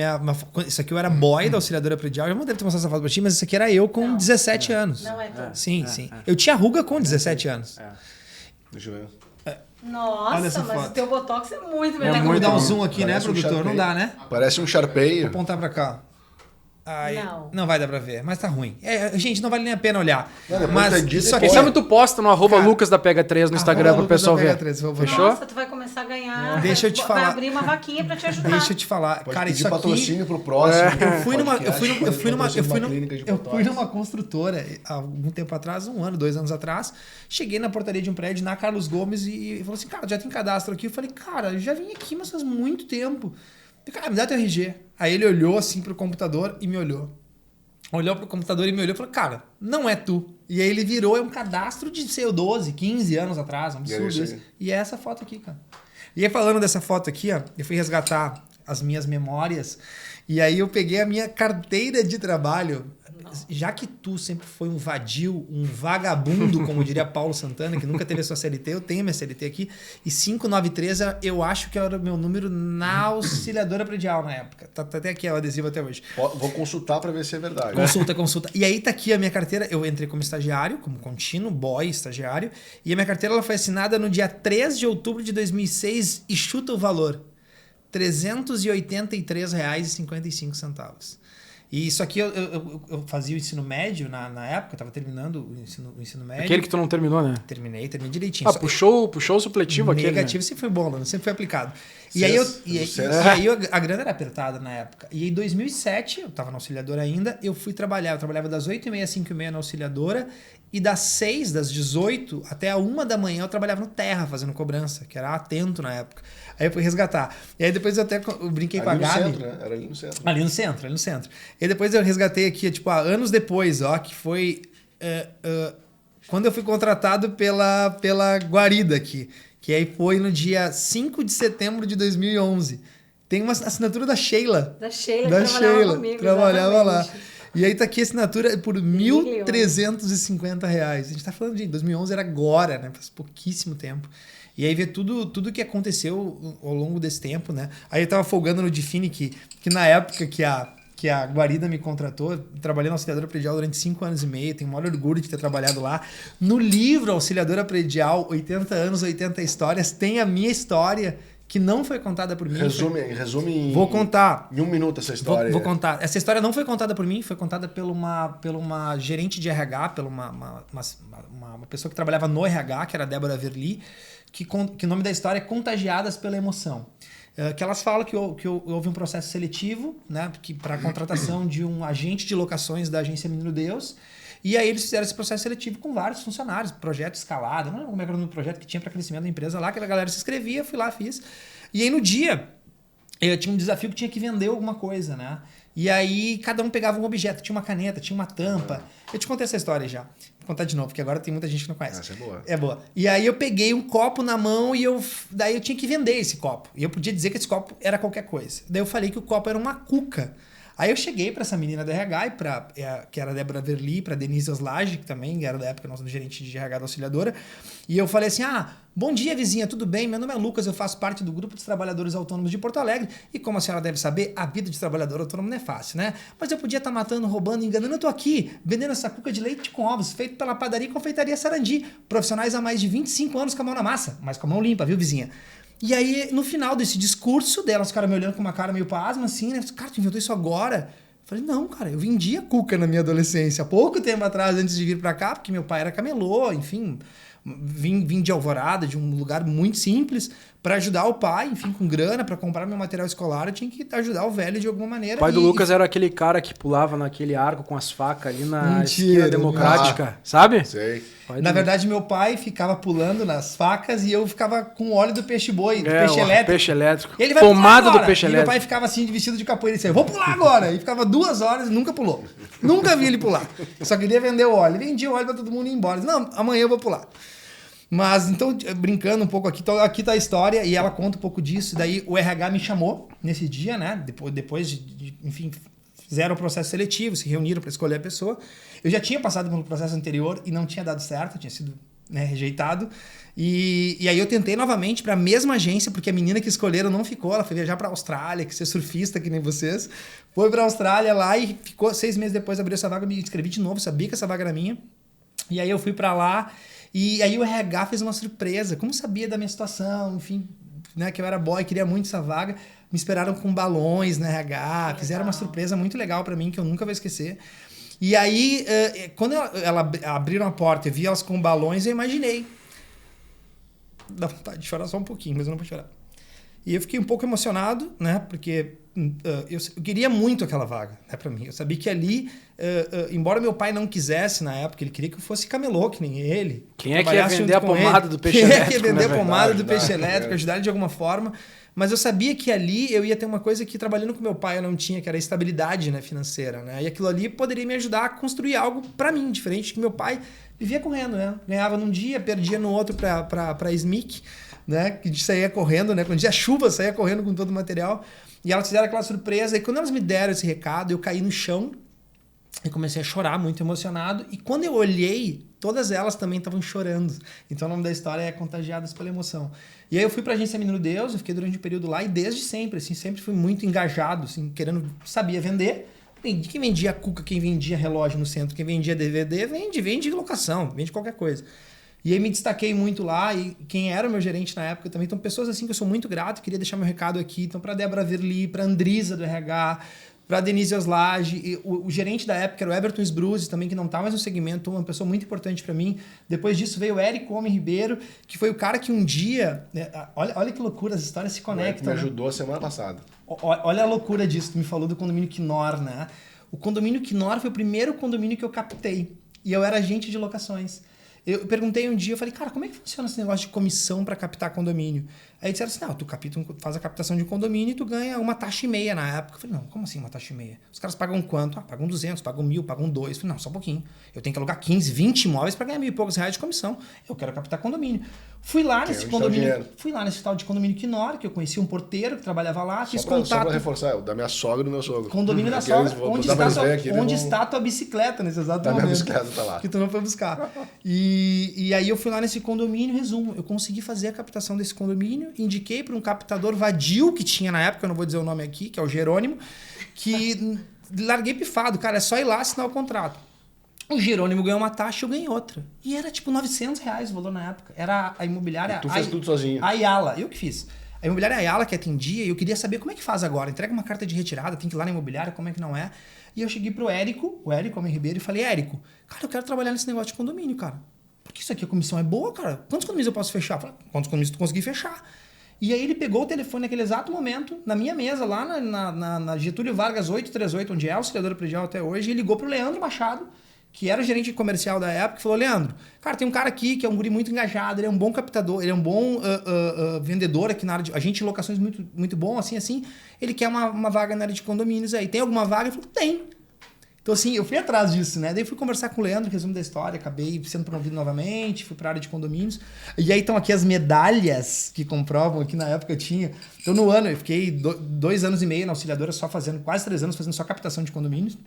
isso aqui eu era boy da auxiliadora predial. Eu não devo ter mostrado essa foto pra ti, mas isso aqui era eu com 17 anos. Não é tu. Sim. Eu tinha ruga com 17 anos. Deixa eu ver. Olha Nossa, essa mas foto. o teu Botox é muito Tem melhor. como dar um bom. zoom aqui, Parece né, um produtor? Sharpei. Não dá, né? Parece um Sharpei. Vou apontar pra cá. Ai, Não. não vai dar pra ver, mas tá ruim. Gente, não vale nem a pena olhar. Não, depois Mas da Disney, isso aqui Quem sabe tu posta no @, Cara, Lucas da Pega 3 no Instagram pro pessoal ver. Fechou? Nossa, tu vai começar a ganhar. Deixa eu te Vai falar. abrir uma vaquinha pra te ajudar. Deixa eu te falar. Pode Cara, pedir isso aqui... patrocínio pro próximo. Eu fui Patrocínio numa construtora há algum tempo atrás, 1 ano, 2 anos atrás. Cheguei na portaria de um prédio na Carlos Gomes e falou assim, cara, já tem cadastro aqui? Eu falei, cara, eu já vim aqui, mas faz muito tempo. Eu falei, cara, me dá teu RG. Aí ele olhou assim pro computador e me olhou. Olhou pro computador e me olhou e falou, cara, não é tu. E aí ele virou, é um cadastro de, sei, 12, 15 anos atrás, um absurdo isso. E é essa foto aqui, cara. E aí falando dessa foto aqui, ó, eu fui resgatar as minhas memórias e aí eu peguei a minha carteira de trabalho. Já que tu sempre foi um vadio, um vagabundo, como diria Paulo Santana, que nunca teve a sua CLT, eu tenho minha CLT aqui, e 593 eu acho que era o meu número na auxiliadora predial na época. Tá até aqui o adesivo até hoje. Vou consultar pra ver se é verdade. Consulta. E aí tá aqui a minha carteira, eu entrei como estagiário, como contínuo, boy, estagiário, e a minha carteira ela foi assinada no dia 3 de outubro de 2006 e chuta o valor, R$ 383,55. E isso aqui eu fazia o ensino médio na época, eu tava terminando o ensino médio. Aquele que tu não terminou, né? Terminei direitinho. Puxou o supletivo aqui. Negativo, né? sempre foi bom, sempre foi aplicado. E aí a grana era apertada na época. E em 2007, eu tava na auxiliadora ainda, eu trabalhava das 8h30 às 5h30 na auxiliadora, e das 18 até a 1 da manhã eu trabalhava no Terra, fazendo cobrança, que era atento na época. Aí eu fui resgatar. E aí depois eu brinquei com a Gabi. Centro, né? Era ali no centro. Ali no centro. E aí depois eu resgatei aqui, tipo, anos depois, ó, que foi quando eu fui contratado pela Guarida aqui, que aí foi no dia 5 de setembro de 2011. Tem uma assinatura da Sheila. Da Sheila, que trabalhava comigo. Trabalhava lá. E aí tá aqui a assinatura por R$ 1.350. A gente tá falando de 2011, era agora, né? Faz pouquíssimo tempo. E aí ver tudo que aconteceu ao longo desse tempo, né? Aí eu tava folgando no Define que na época que a Guarida me contratou, trabalhei na auxiliadora predial durante 5 anos e meio, tenho o maior orgulho de ter trabalhado lá. No livro Auxiliadora Predial, 80 anos, 80 histórias, tem a minha história que não foi contada por mim. Resume Vou contar. Em 1 minuto essa história. Vou contar. Essa história não foi contada por mim, foi contada por uma gerente de RH, por uma pessoa que trabalhava no RH, que era a Débora Verli, que o nome da história é Contagiadas pela Emoção. Que elas falam que houve um processo seletivo, né, para a contratação de um agente de locações da agência Menino Deus. E aí eles fizeram esse processo seletivo com vários funcionários, projeto escalado, não lembro como era o nome do projeto que tinha para crescimento da empresa lá, que a galera se inscrevia, fui lá, fiz. E aí no dia, eu tinha um desafio que tinha que vender alguma coisa, né? E aí cada um pegava um objeto, tinha uma caneta, tinha uma tampa. Eu te contei essa história já. Vou contar de novo, porque agora tem muita gente que não conhece. Essa é boa. É boa. E aí eu peguei um copo na mão e daí eu tinha que vender esse copo. E eu podia dizer que esse copo era qualquer coisa. Daí eu falei que o copo era uma cuca. Aí eu cheguei para essa menina da RH, que era a Débora Verli, para Denise Oslage, que também era da época nossa gerente de RH da auxiliadora, e eu falei assim, bom dia vizinha, tudo bem? Meu nome é Lucas, eu faço parte do grupo dos trabalhadores autônomos de Porto Alegre, e como a senhora deve saber, a vida de trabalhador autônomo não é fácil, né? Mas eu podia estar matando, roubando, enganando, eu tô aqui, vendendo essa cuca de leite com ovos, feito pela padaria e confeitaria Sarandi, profissionais há mais de 25 anos com a mão na massa, mas com a mão limpa, viu vizinha? E aí, no final desse discurso dela, os caras me olhando com uma cara meio pasma, assim, né? Cara, tu inventou isso agora? Eu falei, não, cara, eu vendia cuca na minha adolescência, há pouco tempo atrás, antes de vir pra cá, porque meu pai era camelô, enfim, vim de Alvorada, de um lugar muito simples, para ajudar o pai, enfim, com grana, para comprar meu material escolar, eu tinha que ajudar o velho de alguma maneira. O pai do Lucas era aquele cara que pulava naquele arco com as facas ali na esquina democrática, sabe? Sei. Na verdade, meu pai ficava pulando nas facas e eu ficava com o óleo do peixe-boi, do peixe elétrico. Peixe elétrico. Ele vai pomada do peixe e elétrico. meu pai ficava assim, vestido de capoeira, e disse, vou pular agora. E ficava 2 horas e nunca pulou. Nunca vi ele pular. Só queria vender o óleo. Vendia o óleo para todo mundo ir embora. Não, amanhã eu vou pular. Mas, então, brincando um pouco aqui, aqui tá a história e ela conta um pouco disso. Daí o RH me chamou nesse dia, né? Depois de enfim, fizeram o processo seletivo, se reuniram para escolher a pessoa. Eu já tinha passado pelo processo anterior e não tinha dado certo, tinha sido, né, rejeitado. E aí eu tentei novamente para a mesma agência, porque a menina que escolheram não ficou, ela foi viajar para a Austrália, que ser surfista que nem vocês. Foi para a Austrália lá e ficou 6 meses depois, abriu essa vaga, me inscrevi de novo, sabia que essa vaga era minha. E aí eu fui para lá. E aí o RH fez uma surpresa, como sabia da minha situação, enfim, né, que eu era boy, queria muito essa vaga, me esperaram com balões na RH, fizeram uma surpresa muito legal para mim, que eu nunca vou esquecer. E aí, quando ela abriram a porta e vi elas com balões, eu imaginei. Dá vontade de chorar só um pouquinho, mas eu não vou chorar. E eu fiquei um pouco emocionado, né? Porque eu queria muito aquela vaga, né, para mim. Eu sabia que ali, embora meu pai não quisesse na época, ele queria que eu fosse camelô, que nem ele. Quem é que ia vender a pomada do peixe elétrico? Quem é que ia vender a pomada do peixe elétrico, ajudar ele de alguma forma. Mas eu sabia que ali eu ia ter uma coisa que trabalhando com meu pai eu não tinha, que era a estabilidade, né, financeira, né? E aquilo ali poderia me ajudar a construir algo para mim, diferente que meu pai vivia correndo, né? Ganhava num dia, perdia no outro para SMIC, né? Que saía correndo, né? Quando tinha chuva, saía correndo com todo o material. E elas fizeram aquela surpresa. E quando elas me deram esse recado, eu caí no chão e comecei a chorar, muito emocionado. E quando eu olhei, todas elas também estavam chorando. Então o nome da história é Contagiadas pela Emoção. E aí eu fui para a agência Menino Deus, eu fiquei durante um período lá e desde sempre, assim, sempre fui muito engajado, assim, sabia vender. Quem vendia cuca, quem vendia relógio no centro, quem vendia DVD, vende locação, vende qualquer coisa. E aí me destaquei muito lá, e quem era o meu gerente na época também, então pessoas assim que eu sou muito grato, queria deixar meu recado aqui, então para Débora Verli, para Andrisa do RH, para Denise Oslage, o gerente da época era o Everton Sbruzzi também, que não tá mais no segmento, uma pessoa muito importante para mim. Depois disso veio o Érico Homem Ribeiro, que foi o cara que um dia, né, olha que loucura, as histórias se conectam. Me ajudou semana passada. Olha a loucura disso, tu me falou do condomínio Knorr, né? O condomínio Knorr foi o primeiro condomínio que eu captei. E eu era agente de locações. Eu perguntei um dia, eu falei, cara, como é que funciona esse negócio de comissão para captar condomínio? Aí disseram assim, não, tu faz a captação de um condomínio e tu ganha uma taxa e meia na época. Eu falei, não, como assim uma taxa e meia? Os caras pagam quanto? Pagam 200, pagam 1.000, pagam 2. Eu falei, não, só um pouquinho. Eu tenho que alugar 15, 20 imóveis para ganhar R$1.000 e poucos de comissão. Eu quero captar condomínio. Fui lá nesse tal de condomínio Knorr, que eu conheci um porteiro que trabalhava lá, fiz contato. Só pra reforçar, o da minha sogra e do meu sogro. Condomínio da sogra, onde está a tua bicicleta nesse exato momento. Minha bicicleta tá lá. Que tu não foi buscar. E aí eu fui lá nesse condomínio, resumo, eu consegui fazer a captação desse condomínio, indiquei para um captador vadio que tinha na época, eu não vou dizer o nome aqui, que é o Jerônimo, que larguei pifado, cara, é só ir lá assinar o contrato. O Jerônimo ganhou uma taxa, eu ganhei outra. E era tipo R$900 o valor na época. Era a imobiliária... E tu fez tudo sozinho. A Ayala, eu que fiz. A imobiliária Ayala que atendia, e eu queria saber como é que faz agora. Entrega uma carta de retirada, tem que ir lá na imobiliária, como é que não é. E eu cheguei pro Érico, o Érico Homem Ribeiro, e falei, Érico, cara, eu quero trabalhar nesse negócio de condomínio, cara. Porque isso aqui, a comissão é boa, cara. Quantos condomínios eu posso fechar? Falei, quantos condomínios tu conseguir fechar? E aí ele pegou o telefone naquele exato momento, na minha mesa, lá na Getúlio Vargas 838, onde é a auxiliadora predial até hoje, e ligou pro Leandro Machado, que era o gerente comercial da época, e falou, Leandro, cara, tem um cara aqui que é um guri muito engajado, ele é um bom captador, ele é um bom vendedor aqui na área de... agente de locações muito, muito bom, assim, ele quer uma vaga na área de condomínios aí. Tem alguma vaga? Ele falou, tem. Então, assim, eu fui atrás disso, né? Daí fui conversar com o Leandro, resumo da história, acabei sendo promovido novamente, fui para a área de condomínios. E aí estão aqui as medalhas que comprovam, que na época eu tinha. Então, no ano, eu fiquei 2 anos e meio na auxiliadora, quase 3 anos, fazendo só captação de condomínios.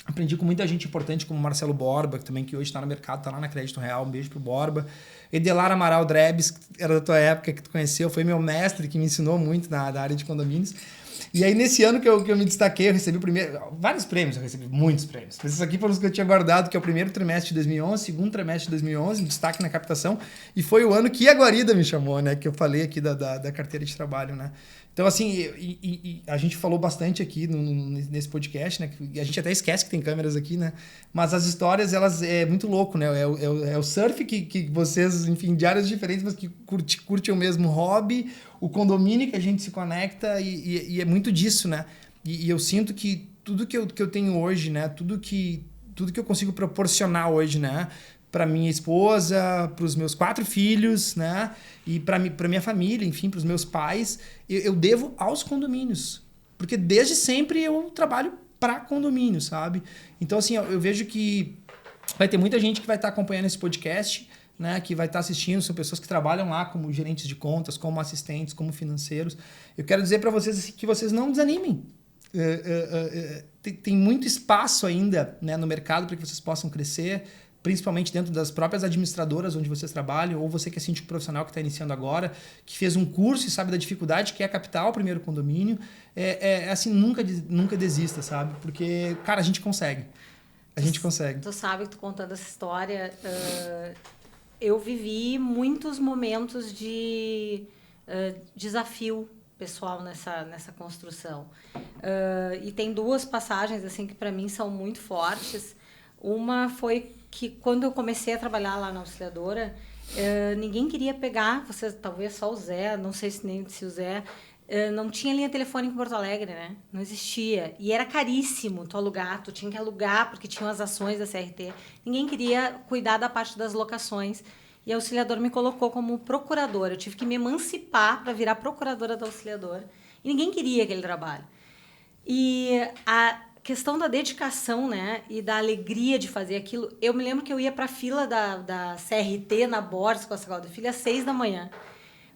Aprendi com muita gente importante, como Marcelo Borba, que também que hoje está no mercado, está lá na Crédito Real, um beijo pro Borba. Edelar Amaral Drebes, que era da tua época, que tu conheceu, foi meu mestre, que me ensinou muito da área de condomínios. E aí, nesse ano que eu me destaquei, eu recebi vários prêmios, eu recebi muitos prêmios. Esses aqui foram os que eu tinha guardado, que é o primeiro trimestre de 2011, segundo trimestre de 2011, destaque na captação. E foi o ano que a Guarida me chamou, né? Que eu falei aqui da carteira de trabalho, né? Então, assim, a gente falou bastante aqui nesse podcast, né? E a gente até esquece que tem câmeras aqui, né? Mas as histórias, elas é muito louco, né? É o surf que vocês, enfim, de áreas diferentes, mas que curtem o mesmo hobby, o condomínio que a gente se conecta e é muito disso, né? E eu sinto que tudo que eu tenho hoje, né? Tudo que eu consigo proporcionar hoje, né? Para minha esposa, para os meus 4 filhos, né? E para minha família, enfim, para os meus pais, eu devo aos condomínios. Porque desde sempre eu trabalho para condomínio, sabe? Então, assim, eu vejo que vai ter muita gente que vai estar acompanhando esse podcast, né? Que vai estar assistindo, são pessoas que trabalham lá como gerentes de contas, como assistentes, como financeiros. Eu quero dizer para vocês assim, que vocês não desanimem. Tem muito espaço ainda, né, no mercado para que vocês possam crescer, principalmente dentro das próprias administradoras onde vocês trabalham, ou você que é síndico profissional que está iniciando agora, que fez um curso e sabe da dificuldade que é captar o primeiro condomínio, assim, nunca desista, sabe? Porque, cara, a gente consegue. A gente consegue. Tu sabe que tu contando essa história, eu vivi muitos momentos de desafio pessoal nessa construção. E tem 2 passagens assim que para mim são muito fortes. Uma foi que quando eu comecei a trabalhar lá na Auxiliadora, ninguém queria pegar, você talvez só o Zé, não sei se o Zé, não tinha linha telefônica em Porto Alegre, né? Não existia. E era caríssimo tu alugar, tu tinha que alugar porque tinham as ações da CRT. Ninguém queria cuidar da parte das locações. E a Auxiliadora me colocou como procuradora. Eu tive que me emancipar para virar procuradora da Auxiliadora. E ninguém queria aquele trabalho. E a questão da dedicação, né, e da alegria de fazer aquilo. Eu me lembro que eu ia para a fila da CRT na Borges Costa Calda Filho às 6 da manhã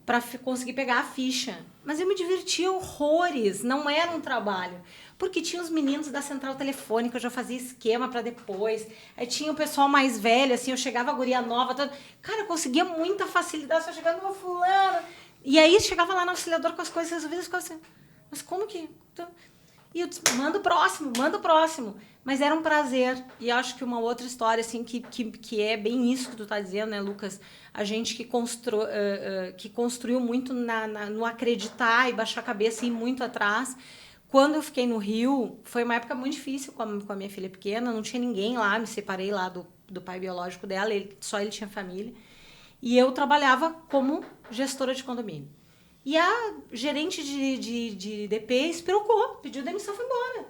para conseguir pegar a ficha. Mas eu me divertia horrores, não era um trabalho. Porque tinha os meninos da central telefônica, eu já fazia esquema para depois. Aí tinha o pessoal mais velho, assim, eu chegava a guria nova. Cara, eu conseguia muita facilidade, só chegando no fulano. E aí chegava lá no Auxiliador com as coisas resolvidas, ficava assim, mas como que... E eu disse, manda o próximo. Mas era um prazer. E acho que uma outra história, assim, que é bem isso que tu tá dizendo, né, Lucas? A gente que construiu muito no acreditar e baixar a cabeça e ir muito atrás. Quando eu fiquei no Rio, foi uma época muito difícil com a minha filha pequena. Não tinha ninguém lá, me separei lá do pai biológico dela. Só ele tinha família. E eu trabalhava como gestora de condomínio. E a gerente de DP espirocou, pediu demissão e foi embora.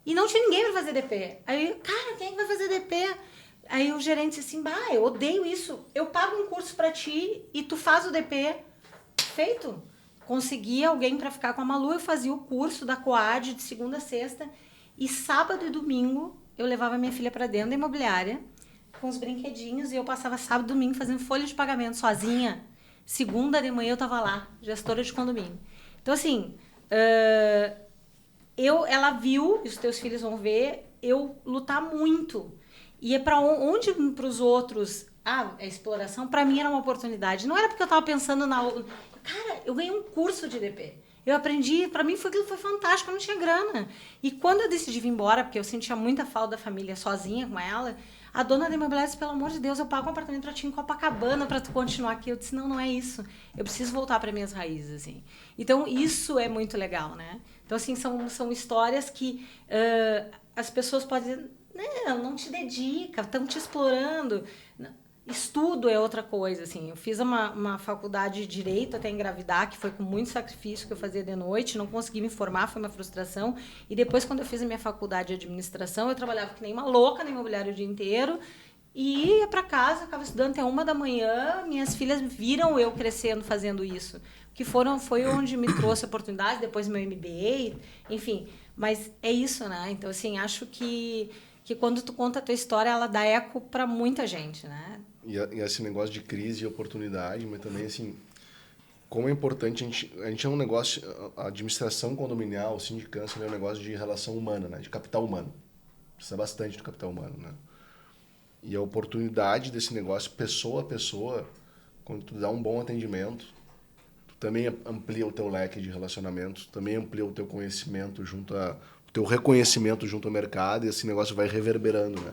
E não tinha ninguém para fazer DP. Aí, cara, quem é que vai fazer DP? Aí o gerente disse assim, eu odeio isso. Eu pago um curso para ti e tu faz o DP. Feito. Consegui alguém para ficar com a Malu, eu fazia o curso da Coad de segunda a sexta. E sábado e domingo eu levava minha filha para dentro da imobiliária com os brinquedinhos e eu passava sábado e domingo fazendo folha de pagamento sozinha. Segunda de manhã eu tava lá, gestora de condomínio. Então, assim, ela viu, e os teus filhos vão ver, eu lutar muito. E é para onde para os outros, é exploração, para mim era uma oportunidade. Não era porque eu tava pensando Cara, eu ganhei um curso de DP. Eu aprendi, para mim aquilo foi fantástico, eu não tinha grana. E quando eu decidi vir embora, porque eu sentia muita falta da família sozinha com ela, a dona da imobiliária disse, pelo amor de Deus, eu pago um apartamento pra ti em Copacabana pra tu continuar aqui. Eu disse, não é isso. Eu preciso voltar para minhas raízes, assim. Então, isso é muito legal, né? Então, assim, são histórias que as pessoas podem dizer, não te dedica, estão te explorando. Estudo é outra coisa, assim. Eu fiz uma faculdade de Direito até engravidar, que foi com muito sacrifício que eu fazia de noite, não consegui me formar, foi uma frustração. E depois, quando eu fiz a minha faculdade de Administração, eu trabalhava que nem uma louca na imobiliária o dia inteiro e ia para casa, ficava estudando até 1 da manhã. Minhas filhas viram eu crescendo fazendo isso, que foi onde me trouxe oportunidades, depois meu MBA, enfim. Mas é isso, né? Então, assim, acho que quando tu conta a tua história, ela dá eco para muita gente, né? E esse negócio de crise e oportunidade, mas também, assim, como é importante, a gente é um negócio, a administração condominial, sindicância, é um negócio de relação humana, né? De capital humano. Precisa bastante do capital humano, né? E a oportunidade desse negócio, pessoa a pessoa, quando tu dá um bom atendimento, tu também amplia o teu leque de relacionamentos, também amplia o teu conhecimento o teu reconhecimento junto ao mercado, e esse negócio vai reverberando, né?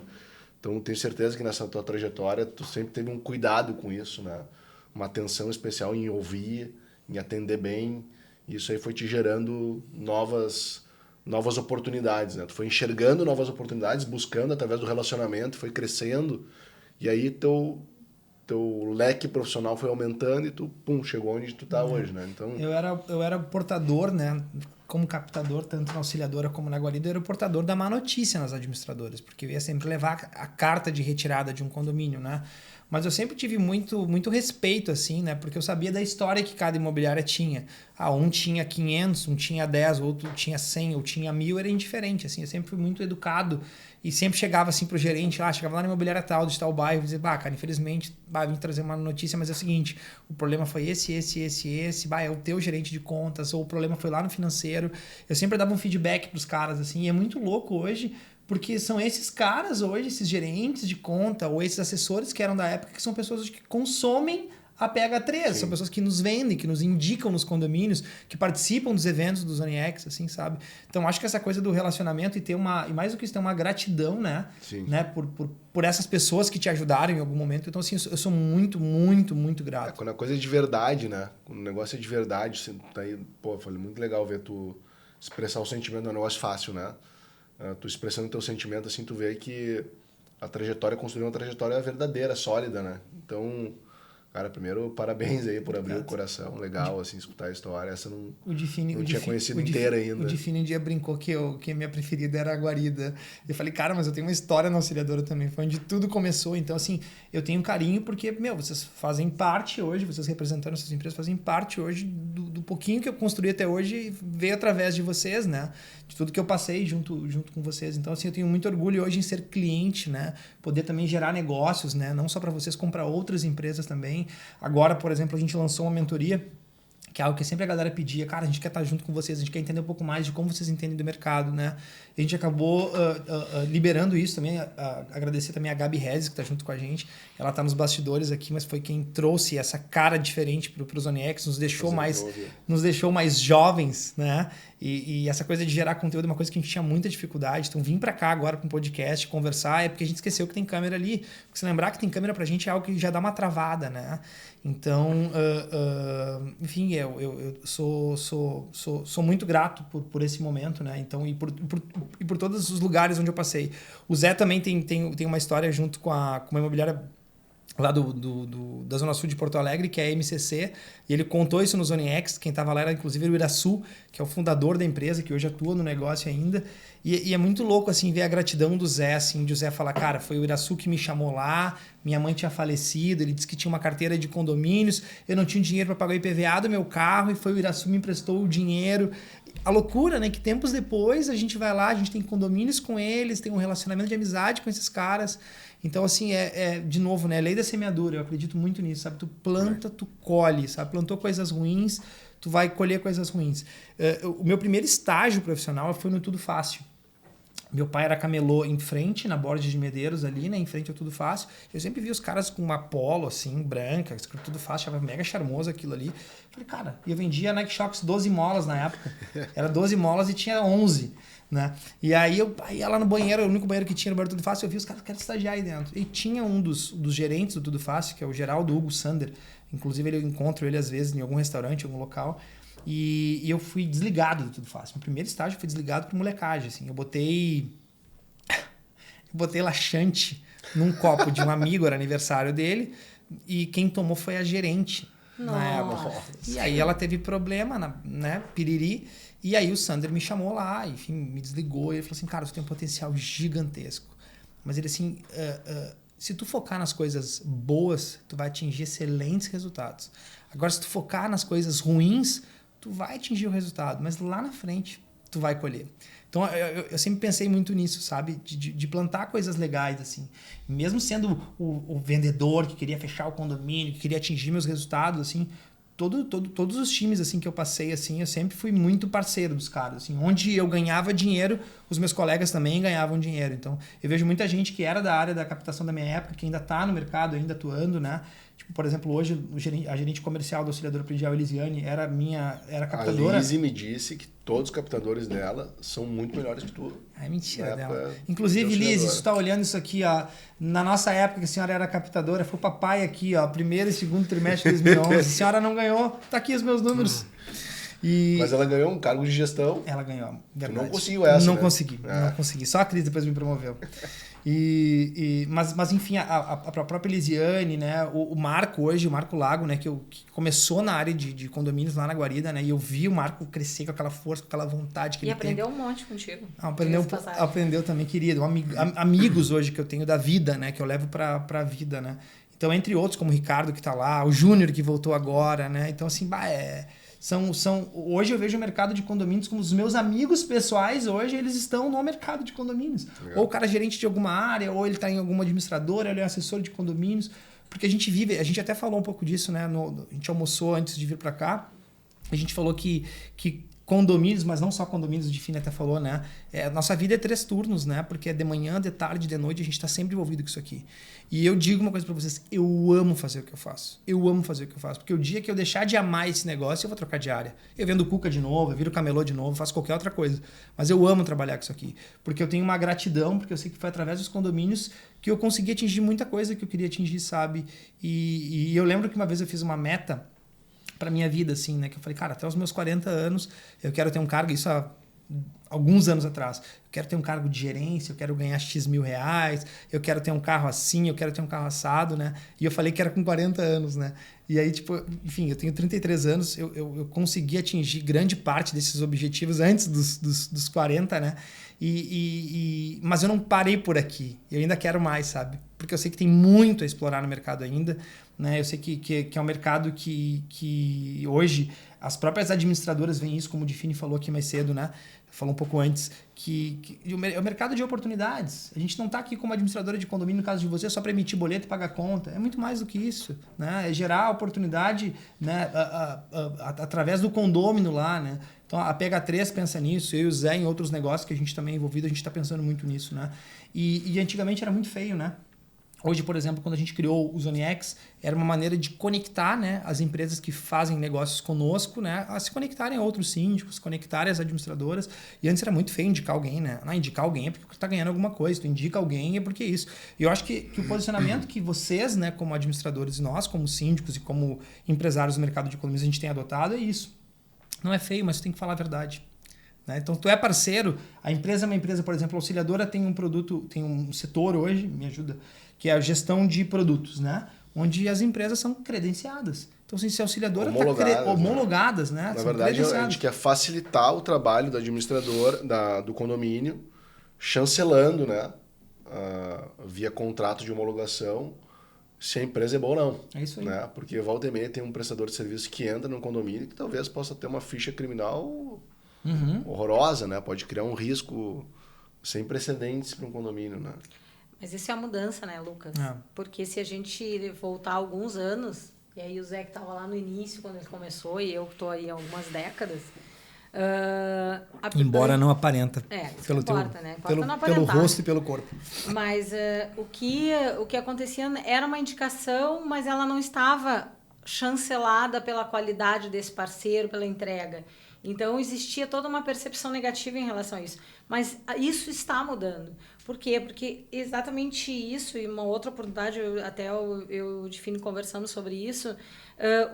Então, tenho certeza que nessa tua trajetória, tu sempre teve um cuidado com isso, né? Uma atenção especial em ouvir, em atender bem. E isso aí foi te gerando novas oportunidades, né? Tu foi enxergando novas oportunidades, buscando através do relacionamento, foi crescendo. E aí, teu leque profissional foi aumentando e tu, chegou onde tu tá hoje, né? Então... Eu era portador, né? Como captador, tanto na Auxiliadora como na Guarida, eu era o portador da má notícia nas administradoras, porque eu ia sempre levar a carta de retirada de um condomínio, né? Mas eu sempre tive muito respeito, assim, né? Porque eu sabia da história que cada imobiliária tinha. Um tinha 500, um tinha 10, outro tinha 100, ou tinha 1000, era indiferente, assim. Eu sempre fui muito educado e sempre chegava, assim, pro gerente, chegava lá na imobiliária tal, de tal bairro, e dizia, cara, infelizmente, vim trazer uma notícia, mas é o seguinte, o problema foi esse, é o teu gerente de contas, ou o problema foi lá no financeiro. Eu sempre dava um feedback pros caras, assim, e é muito louco hoje, porque são esses caras hoje, esses gerentes de conta, ou esses assessores que eram da época, que são pessoas que consomem a PH3, são pessoas que nos vendem, que nos indicam nos condomínios, que participam dos eventos do ZoniX, assim, sabe? Então, acho que essa coisa do relacionamento e mais do que isso, ter uma gratidão, né? Sim. Né? Por essas pessoas que te ajudaram em algum momento. Então, assim, eu sou muito, muito, muito grato. Quando a coisa é de verdade, né? Quando o negócio é de verdade, você tá aí, pô, foi muito legal ver tu expressar o sentimento, é um negócio fácil, né? Tu expressando o teu sentimento, assim, tu vê que a trajetória, construir uma trajetória verdadeira, sólida, né? Então, cara, primeiro, parabéns aí por abrir o coração. Legal, assim, escutar a história. Essa não tinha conhecido inteira ainda. O Difine um dia brincou que a minha preferida era a Guarida. Eu falei, cara, mas eu tenho uma história na Auxiliadora também. Foi onde tudo começou. Então, assim, eu tenho um carinho porque, vocês fazem parte hoje, vocês representando essas empresas, fazem parte hoje do pouquinho que eu construí até hoje, veio através de vocês, né? De tudo que eu passei junto com vocês. Então, assim, eu tenho muito orgulho hoje em ser cliente, né? Poder também gerar negócios, né? Não só para vocês, como para outras empresas também. Agora, por exemplo, a gente lançou uma mentoria, que é algo que sempre a galera pedia. Cara, a gente quer estar junto com vocês, a gente quer entender um pouco mais de como vocês entendem do mercado, né? A gente acabou liberando isso também. Agradecer também a Gabi Rezes, que está junto com a gente. Ela está nos bastidores aqui, mas foi quem trouxe essa cara diferente para o ZoniX, nos deixou mais jovens, né? E essa coisa de gerar conteúdo é uma coisa que a gente tinha muita dificuldade. Então, vim para cá agora para um podcast, conversar, é porque a gente esqueceu que tem câmera ali. Porque se lembrar que tem câmera pra gente é algo que já dá uma travada, né? Então, enfim, eu sou muito grato por esse momento, né? Então, e por todos os lugares onde eu passei. O Zé também tem uma história junto com uma imobiliária lá da Zona Sul de Porto Alegre, que é a MCC, e ele contou isso no ZoniX. Quem estava lá era inclusive o Iraçu, que é o fundador da empresa, que hoje atua no negócio ainda. E é muito louco, assim, ver a gratidão do Zé, assim, de o Zé falar, cara, foi o Iraçu que me chamou lá, minha mãe tinha falecido, ele disse que tinha uma carteira de condomínios, eu não tinha dinheiro para pagar o IPVA do meu carro, e foi o Iraçu que me emprestou o dinheiro. A loucura, né? Que tempos depois a gente vai lá, a gente tem condomínios com eles, tem um relacionamento de amizade com esses caras. Então, assim, de novo, né? Lei da semeadura, eu acredito muito nisso, sabe? Tu planta, tu colhe, sabe? Plantou coisas ruins, tu vai colher coisas ruins. O meu primeiro estágio profissional foi no Tudo Fácil. Meu pai era camelô em frente, na Borges de Medeiros ali, né? Em frente ao Tudo Fácil. Eu sempre vi os caras com uma polo, assim, branca, escrito Tudo Fácil, achava mega charmoso aquilo ali. Falei, cara, eu vendia Nike Shox 12 molas na época. Era 12 molas e tinha 11, né? E aí eu ia lá no banheiro, o único banheiro que tinha no banheiro do Tudo Fácil, eu vi os caras querem estagiar aí dentro. E tinha um dos gerentes do Tudo Fácil, que é o Geraldo Hugo Sander. Inclusive, eu encontro ele às vezes em algum restaurante, em algum local. E eu fui desligado do Tudo Fácil. Meu primeiro estágio foi desligado por molecagem, assim. Eu botei laxante num copo de um amigo, era aniversário dele, e quem tomou foi a gerente. Na época. E aí ela teve problema, né? Piriri. E aí o Sander me chamou lá, enfim, me desligou. E ele falou assim, cara, tu tem um potencial gigantesco. Mas ele assim, se tu focar nas coisas boas, tu vai atingir excelentes resultados. Agora, se tu focar nas coisas ruins, tu vai atingir o resultado, mas lá na frente tu vai colher. Então, eu sempre pensei muito nisso, sabe? De plantar coisas legais, assim. Mesmo sendo o vendedor que queria fechar o condomínio, que queria atingir meus resultados, assim, todos os times assim que eu passei, assim, eu sempre fui muito parceiro dos caras. Assim, onde eu ganhava dinheiro, os meus colegas também ganhavam dinheiro. Então, eu vejo muita gente que era da área da captação da minha época, que ainda está no mercado, ainda atuando, né? Tipo, por exemplo, hoje a gerente comercial da Auxiliadora Predial, Elisiane, era captadora. A Lizzy me disse que todos os captadores dela são muito melhores que tu. É mentira dela. Inclusive, Liz, se tu tá olhando isso aqui, ó, na nossa época que a senhora era captadora, foi o papai aqui, ó, primeiro e segundo trimestre de 2011, a senhora não ganhou, tá aqui os meus números. Mas ela ganhou um cargo de gestão. Ela ganhou, verdade. Tu não conseguiu essa, Não né? não consegui. Só a Cris depois me promoveu. Mas enfim, a própria Elisiane, né? O Marco hoje, o Marco Lago, né? Que começou na área de condomínios lá na Guarida, né? E eu vi o Marco crescer com aquela força, com aquela vontade que ele tem. E aprendeu um monte contigo. Aprendeu também, querido. Amigos hoje que eu tenho da vida, né? Que eu levo pra vida, né? Então, entre outros, como o Ricardo que tá lá, o Júnior que voltou agora, né? Então, assim, hoje eu vejo o mercado de condomínios como os meus amigos pessoais, hoje eles estão no mercado de condomínios. Legal. Ou o cara é gerente de alguma área, ou ele está em alguma administradora, ele é assessor de condomínios. Porque a gente até falou um pouco disso, né? A gente almoçou antes de vir para cá. A gente falou que condomínios, mas não só condomínios, o Difine até falou, né? Nossa vida é 3 turnos, né? Porque é de manhã, de tarde, de noite, a gente está sempre envolvido com isso aqui. E eu digo uma coisa para vocês, eu amo fazer o que eu faço. Eu amo fazer o que eu faço. Porque o dia que eu deixar de amar esse negócio, eu vou trocar de área. Eu vendo Cuca de novo, eu viro Camelô de novo, faço qualquer outra coisa. Mas eu amo trabalhar com isso aqui. Porque eu tenho uma gratidão, porque eu sei que foi através dos condomínios que eu consegui atingir muita coisa que eu queria atingir, sabe? E eu lembro que uma vez eu fiz uma meta para minha vida, assim, né? Que eu falei, cara, até os meus 40 anos eu quero ter um cargo, isso há alguns anos atrás, eu quero ter um cargo de gerência, eu quero ganhar X mil reais, eu quero ter um carro assim, eu quero ter um carro assado, né? E eu falei que era com 40 anos, né? E aí, tipo, enfim, eu tenho 33 anos, eu consegui atingir grande parte desses objetivos antes dos 40, né? Mas eu não parei por aqui, eu ainda quero mais, sabe? Porque eu sei que tem muito a explorar no mercado ainda, né? Eu sei que é um mercado que hoje as próprias administradoras veem isso, como o Difine falou aqui mais cedo, né? Falou um pouco antes, é o mercado de oportunidades. A gente não está aqui como administradora de condomínio, no caso de você, só para emitir boleto e pagar conta. É muito mais do que isso, né? É gerar oportunidade, né? Através do condômino lá, né? Então a PH3 pensa nisso, eu e o Zé em outros negócios que a gente também é envolvido, a gente está pensando muito nisso, né? E antigamente era muito feio, né? Hoje, por exemplo, quando a gente criou o ZoneX, era uma maneira de conectar, né, as empresas que fazem negócios conosco, né, a se conectarem a outros síndicos, se conectarem às administradoras. E antes era muito feio indicar alguém, né? Não, indicar alguém é porque tu está ganhando alguma coisa, tu indica alguém é porque é isso. E eu acho que o posicionamento que vocês, né, como administradores, e nós, como síndicos e como empresários do mercado de economias, a gente tem adotado é isso. Não é feio, mas tu tem que falar a verdade. Então, tu é parceiro, a empresa é uma empresa, por exemplo, a auxiliadora tem um produto, tem um setor hoje, me ajuda, que é a gestão de produtos, né? Onde as empresas são credenciadas. Então, se a auxiliadora está homologadas, né? Na verdade, a gente quer facilitar o trabalho do administrador, do condomínio, chancelando, né? Via contrato de homologação, se a empresa é boa ou não. É isso aí. Né? Porque volta e meia tem um prestador de serviço que entra no condomínio que talvez possa ter uma ficha criminal horrorosa, né? Pode criar um risco sem precedentes para um condomínio, né? Mas isso é a mudança, né, Lucas? Porque se a gente voltar alguns anos, e aí o Zé que estava lá no início, quando ele começou, e eu que estou aí há algumas décadas... Embora não aparenta. Isso pelo importa, né? Pelo rosto e pelo corpo. Mas o que acontecia era uma indicação, mas ela não estava chancelada pela qualidade desse parceiro, pela entrega. Então, existia toda uma percepção negativa em relação a isso. Mas isso está mudando. Por quê? Porque exatamente isso, e uma outra oportunidade, eu e o Difine conversamos sobre isso,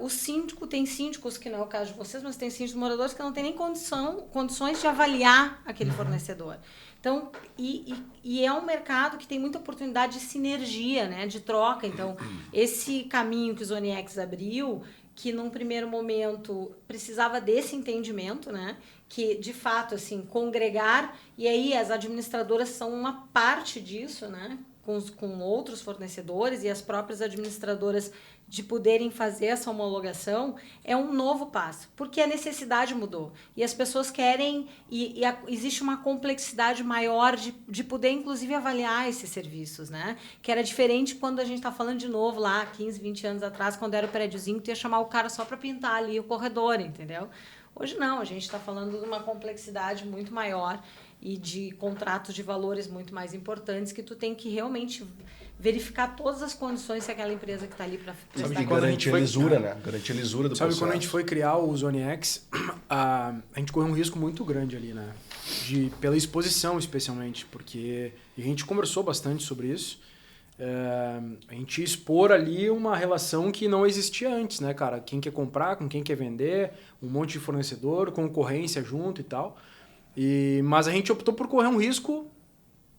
o síndico, tem síndicos, que não é o caso de vocês, mas tem síndicos moradores que não têm nem condições de avaliar aquele fornecedor. Então, e é um mercado que tem muita oportunidade de sinergia, né, de troca. Então, esse caminho que o ZoneX abriu, que num primeiro momento precisava desse entendimento, né? Que de fato assim congregar, e aí as administradoras são uma parte disso, né? Com outros fornecedores e as próprias administradoras de poderem fazer essa homologação, é um novo passo, porque a necessidade mudou e as pessoas querem, existe uma complexidade maior de poder inclusive avaliar esses serviços, né? Que era diferente quando a gente está falando de novo lá 15, 20 anos atrás, quando era o prédiozinho, tu ia chamar o cara só para pintar ali o corredor, entendeu? Hoje não, a gente está falando de uma complexidade muito maior e de contratos de valores muito mais importantes que tu tem que realmente verificar todas as condições que aquela empresa que está ali para prestar. Garantir a lisura, né? Garantir a lisura do processo. Quando a gente foi criar o ZoneX, a gente correu um risco muito grande ali, né? Pela exposição, especialmente, porque a gente conversou bastante sobre isso. A gente ia expor ali uma relação que não existia antes, né, cara? Quem quer comprar, com quem quer vender, um monte de fornecedor, concorrência junto e tal. Mas a gente optou por correr um risco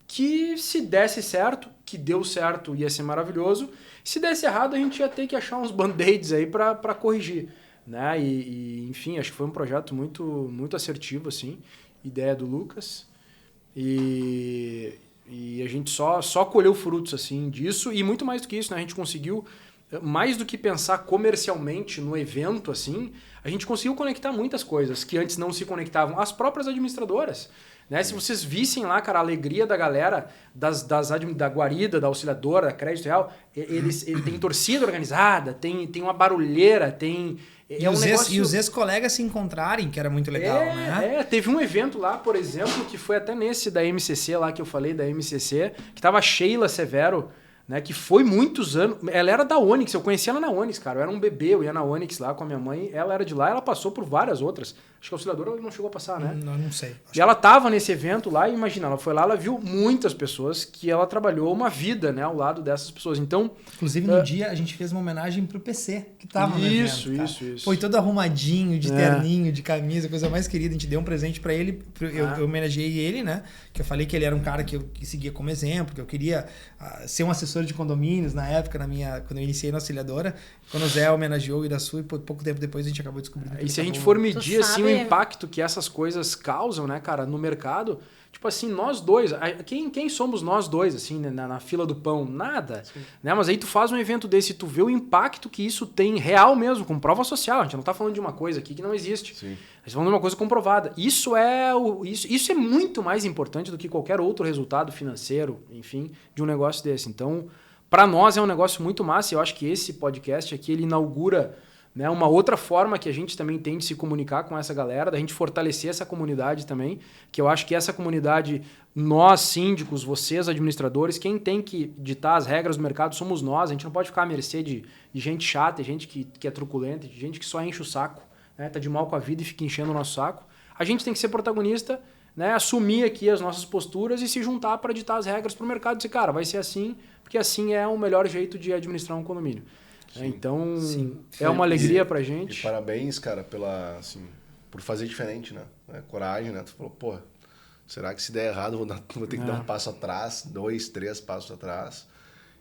que, se desse certo, que deu certo, ia ser maravilhoso. Se desse errado, a gente ia ter que achar uns band-aids aí para corrigir, né? Enfim, acho que foi um projeto muito, muito assertivo, assim, ideia do Lucas. E a gente só colheu frutos assim disso, e muito mais do que isso, né? A gente conseguiu, mais do que pensar comercialmente no evento, assim, a gente conseguiu conectar muitas coisas que antes não se conectavam. As próprias administradoras, Né? Se vocês vissem lá, cara, a alegria da galera, da guarida, da auxiliadora, da Crédito Real, ele tem torcida organizada, tem uma barulheira, tem... E os ex-colegas se encontrarem, que era muito legal, né? Teve um evento lá, por exemplo, que foi até nesse da MCC lá, que eu falei, da MCC, que tava a Sheila Severo, né, que foi muitos anos... Ela era da Onyx, eu conheci ela na Onyx, cara. Eu era um bebê, eu ia na Onyx lá com a minha mãe. Ela era de lá, ela passou por várias outras. Acho que a auxiliadora não chegou a passar, né? Não sei. E ela tava nesse evento lá, e imagina, ela foi lá, ela viu muitas pessoas que ela trabalhou uma vida, né, ao lado dessas pessoas. Então... Inclusive, no dia, a gente fez uma homenagem pro PC, que tava no evento. Isso. Foi todo arrumadinho, de terninho, de camisa, coisa mais querida. A gente deu um presente pra ele, eu homenageei ele, né? Que eu falei que ele era um cara que eu seguia como exemplo, que eu queria ser um assessor de condomínios na época, quando eu iniciei na auxiliadora. Quando o Zé homenageou o Iraçu, e pouco tempo depois a gente acabou descobrindo. E se a gente for medir assim, o impacto que essas coisas causam, né, cara, no mercado, tipo assim, nós dois, quem somos nós dois, assim, né, na fila do pão? Nada. Né? Mas aí tu faz um evento desse e tu vê o impacto que isso tem real mesmo, com prova social. A gente não tá falando de uma coisa aqui que não existe. Sim. A gente tá falando de uma coisa comprovada. Isso é muito mais importante do que qualquer outro resultado financeiro, enfim, de um negócio desse. Então, para nós é um negócio muito massa, e eu acho que esse podcast aqui, ele inaugura, né, uma outra forma que a gente também tem de se comunicar com essa galera, da gente fortalecer essa comunidade também, que eu acho que essa comunidade, nós síndicos, vocês administradores, quem tem que ditar as regras do mercado somos nós. A gente não pode ficar à mercê de gente chata, de gente que é truculenta, de gente que só enche o saco, né, tá de mal com a vida e fica enchendo o nosso saco. A gente tem que ser protagonista, né, assumir aqui as nossas posturas e se juntar para ditar as regras para o mercado e dizer, cara, vai ser assim, porque assim é o melhor jeito de administrar um condomínio. Sim, então, é uma alegria pra gente. E parabéns, cara, por fazer diferente, né? Coragem, né? Tu falou, pô, será que se der errado vou ter que dar um passo atrás, 2, 3 passos atrás?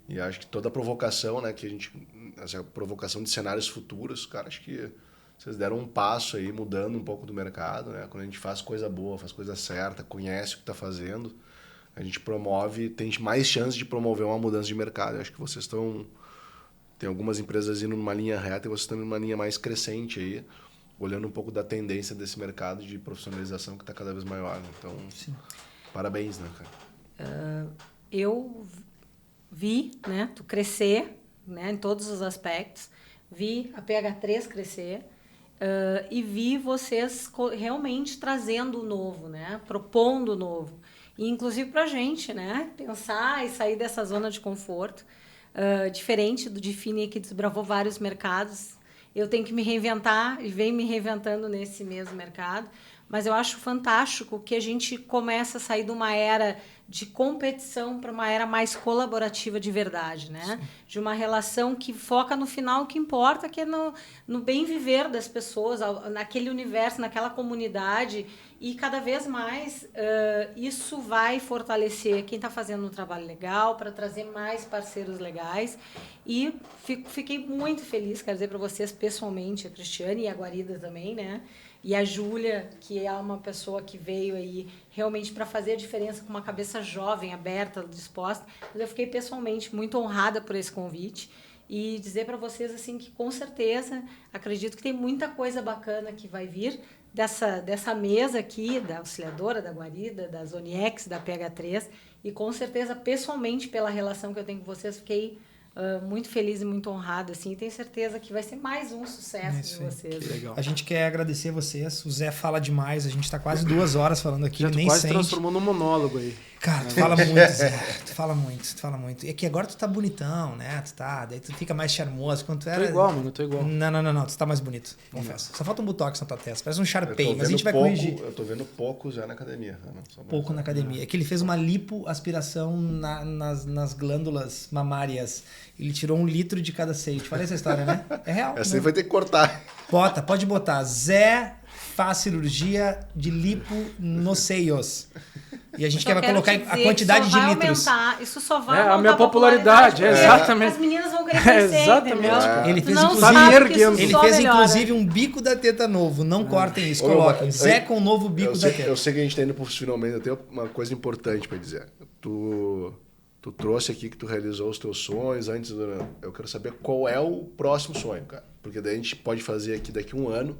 E acho que toda a provocação, né, essa provocação de cenários futuros, cara, acho que vocês deram um passo aí, mudando um pouco do mercado, né? Quando a gente faz coisa boa, faz coisa certa, conhece o que está fazendo, a gente tem mais chance de promover uma mudança de mercado. Eu acho que vocês tem algumas empresas indo numa linha reta e vocês estão numa linha mais crescente aí, olhando um pouco da tendência desse mercado de profissionalização que está cada vez maior. Então, parabéns, né, cara? Eu vi, né, tu crescer, né, em todos os aspectos, vi a PH3 crescer e vi vocês realmente trazendo o novo, né, propondo o novo. E, inclusive, para a gente, né, pensar e sair dessa zona de conforto. Diferente do Define, que desbravou vários mercados, eu tenho que me reinventar e venho me reinventando nesse mesmo mercado, mas eu acho fantástico que a gente começa a sair de uma era de competição para uma era mais colaborativa de verdade, né? Sim. De uma relação que foca no final, o que importa, que é no bem viver das pessoas, naquele universo, naquela comunidade, e cada vez mais isso vai fortalecer quem está fazendo um trabalho legal, para trazer mais parceiros legais, e fiquei muito feliz, quero dizer para vocês pessoalmente, a Cristiane e a Guarida também, né? E a Júlia, que é uma pessoa que veio aí realmente para fazer a diferença, com uma cabeça jovem, aberta, disposta. Mas eu fiquei pessoalmente muito honrada por esse convite e dizer para vocês assim que, com certeza, acredito que tem muita coisa bacana que vai vir dessa mesa aqui, da auxiliadora, da Guarida, da Zoniex, da PH3, e com certeza, pessoalmente, pela relação que eu tenho com vocês, fiquei muito feliz e muito honrada, assim, e tenho certeza que vai ser mais um sucesso de vocês. Que legal. A gente quer agradecer vocês. O Zé fala demais, a gente está quase 2 horas falando aqui, já nem quase sente. Transformou num monólogo aí. Cara, tu fala muito, Zé. Tu fala muito. É que agora tu tá bonitão, né? Daí tu fica mais charmoso. Quando tu era... Tô igual, mano, tô igual. Não, tu tá mais bonito, confesso. Só falta um botox na tua testa, parece um Sharpei, mas a gente vai corrigir. Eu tô vendo pouco já na academia. Pouco na academia. É que ele fez uma lipoaspiração nas glândulas mamárias. Ele tirou 1 litro de cada seio. Te falei essa história, né? É real. Essa aí vai ter que cortar. Pode botar. Zé faz cirurgia de lipo nos seios. E a gente quer colocar a quantidade de litros. Aumentar. Isso só vai aumentar a minha popularidade. Exatamente. As meninas vão querer crescer, exatamente. Entendeu? Ele fez inclusive um bico da teta novo. Não cortem isso, coloquem. Zé com o novo bico da teta. Eu sei que a gente tá indo pro finalmente. Eu tenho uma coisa importante para dizer. Tu trouxe aqui que tu realizou os teus sonhos antes do... Eu quero saber qual é o próximo sonho, cara. Porque daí a gente pode fazer aqui daqui 1 ano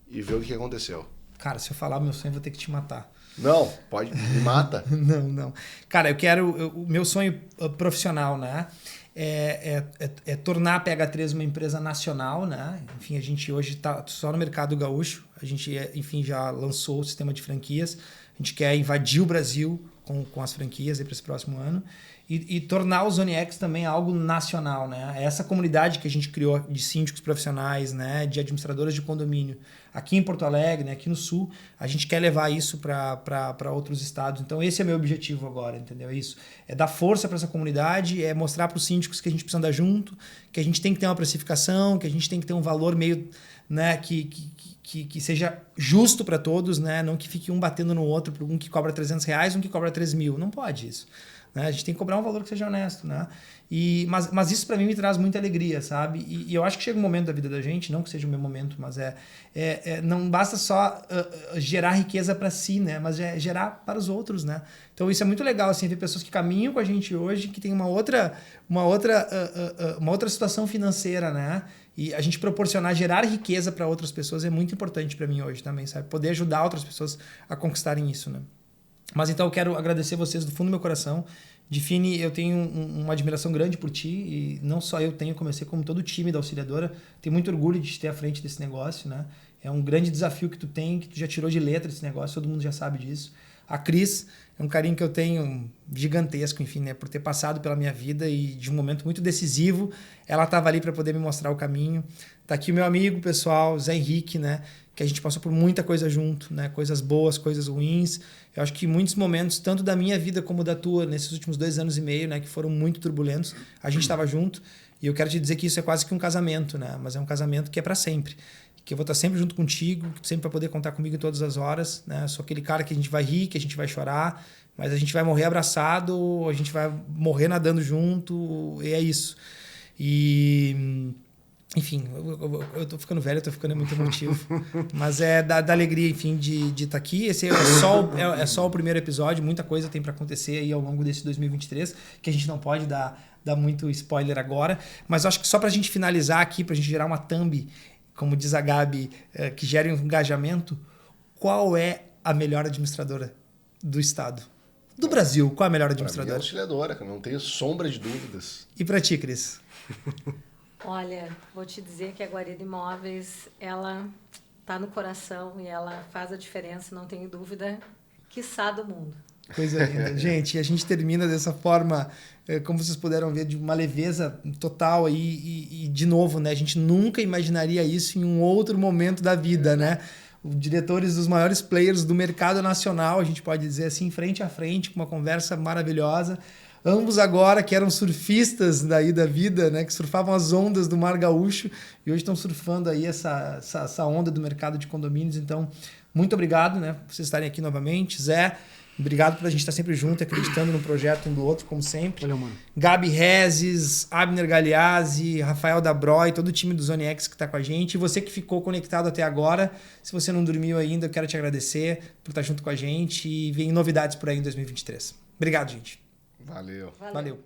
e ver o que aconteceu. Cara, se eu falar meu sonho, eu vou ter que te matar. Não, pode, me mata. Não. Cara, o meu sonho profissional, né? É tornar a PH3 uma empresa nacional, né? Enfim, a gente hoje está só no mercado gaúcho. A gente, enfim, já lançou o sistema de franquias. A gente quer invadir o Brasil com as franquias para esse próximo ano. E tornar o Zone X também algo nacional, né? Essa comunidade que a gente criou de síndicos profissionais, né? De administradoras de condomínio aqui em Porto Alegre, né? Aqui no Sul, a gente quer levar isso para outros estados. Então esse é meu objetivo agora, entendeu? É isso. É dar força para essa comunidade, é mostrar para os síndicos que a gente precisa andar junto, que a gente tem que ter uma precificação, que a gente tem que ter um valor meio, né? Que seja justo para todos, né? Não que fique um batendo no outro, um que cobra R$300, um que cobra 3.000. Não pode isso. Né? A gente tem que cobrar um valor que seja honesto, né? Mas isso para mim me traz muita alegria, sabe? E eu acho que chega um momento da vida da gente, não que seja o meu momento, mas não basta só gerar riqueza para si, né? Mas é gerar para os outros, né? Então isso é muito legal, assim, ver pessoas que caminham com a gente hoje, que tem uma outra situação financeira, né? E a gente proporcionar, gerar riqueza para outras pessoas é muito importante para mim hoje também, sabe? Poder ajudar outras pessoas a conquistarem isso, né? Mas então eu quero agradecer vocês do fundo do meu coração. Define, eu tenho uma admiração grande por ti, e não só eu tenho, comecei como todo o time da Auxiliadora. Tenho muito orgulho de te ter à frente desse negócio, né? É um grande desafio que tu tem, que tu já tirou de letra esse negócio, todo mundo já sabe disso. A Cris é um carinho que eu tenho gigantesco, enfim, né? Por ter passado pela minha vida e de um momento muito decisivo, ela estava ali para poder me mostrar o caminho. Tá aqui o meu amigo pessoal, Zé Henrique, né? Que a gente passou por muita coisa junto, né? Coisas boas, coisas ruins. Eu acho que muitos momentos, tanto da minha vida como da tua, nesses últimos 2 anos e meio, né? Que foram muito turbulentos, a gente estava junto. E eu quero te dizer que isso é quase que um casamento, né? Mas é um casamento que é para sempre. Que eu vou estar sempre junto contigo, sempre para poder contar comigo em todas as horas, né? Sou aquele cara que a gente vai rir, que a gente vai chorar, mas a gente vai morrer abraçado, a gente vai morrer nadando junto, e é isso. E... Enfim, eu tô ficando velho, eu tô ficando muito emotivo. Mas é da alegria, enfim, de estar aqui. Esse é só o primeiro episódio, muita coisa tem para acontecer aí ao longo desse 2023, que a gente não pode dar muito spoiler agora. Mas eu acho que só pra gente finalizar aqui, pra gente gerar uma thumb, como diz a Gabi, que gere um engajamento, qual é a melhor administradora do estado? Do Brasil, qual é a melhor administradora? Pra mim é a Auxiliadora, que eu não tenho sombra de dúvidas. E pra ti, Cris? Olha, vou te dizer que a Guarida Imóveis, ela tá no coração e ela faz a diferença, não tenho dúvida, quiçá do mundo. Coisa linda. Gente, a gente termina dessa forma, como vocês puderam ver, de uma leveza total aí, e de novo, né? A gente nunca imaginaria isso em um outro momento da vida, né? Os diretores dos maiores players do mercado nacional, a gente pode dizer assim, frente a frente, com uma conversa maravilhosa. Ambos agora que eram surfistas daí da vida, né? Que surfavam as ondas do Mar Gaúcho e hoje estão surfando aí essa onda do mercado de condomínios. Então, muito obrigado, né? Por vocês estarem aqui novamente. Zé, obrigado por a gente estar sempre junto, acreditando no projeto um do outro, como sempre. Valeu, mano. Gabi Rezes, Abner Galeazzi, Rafael Dabroy, todo o time do Zone X que está com a gente. E você que ficou conectado até agora, se você não dormiu ainda, eu quero te agradecer por estar junto com a gente e vem novidades por aí em 2023. Obrigado, gente. Valeu. Valeu.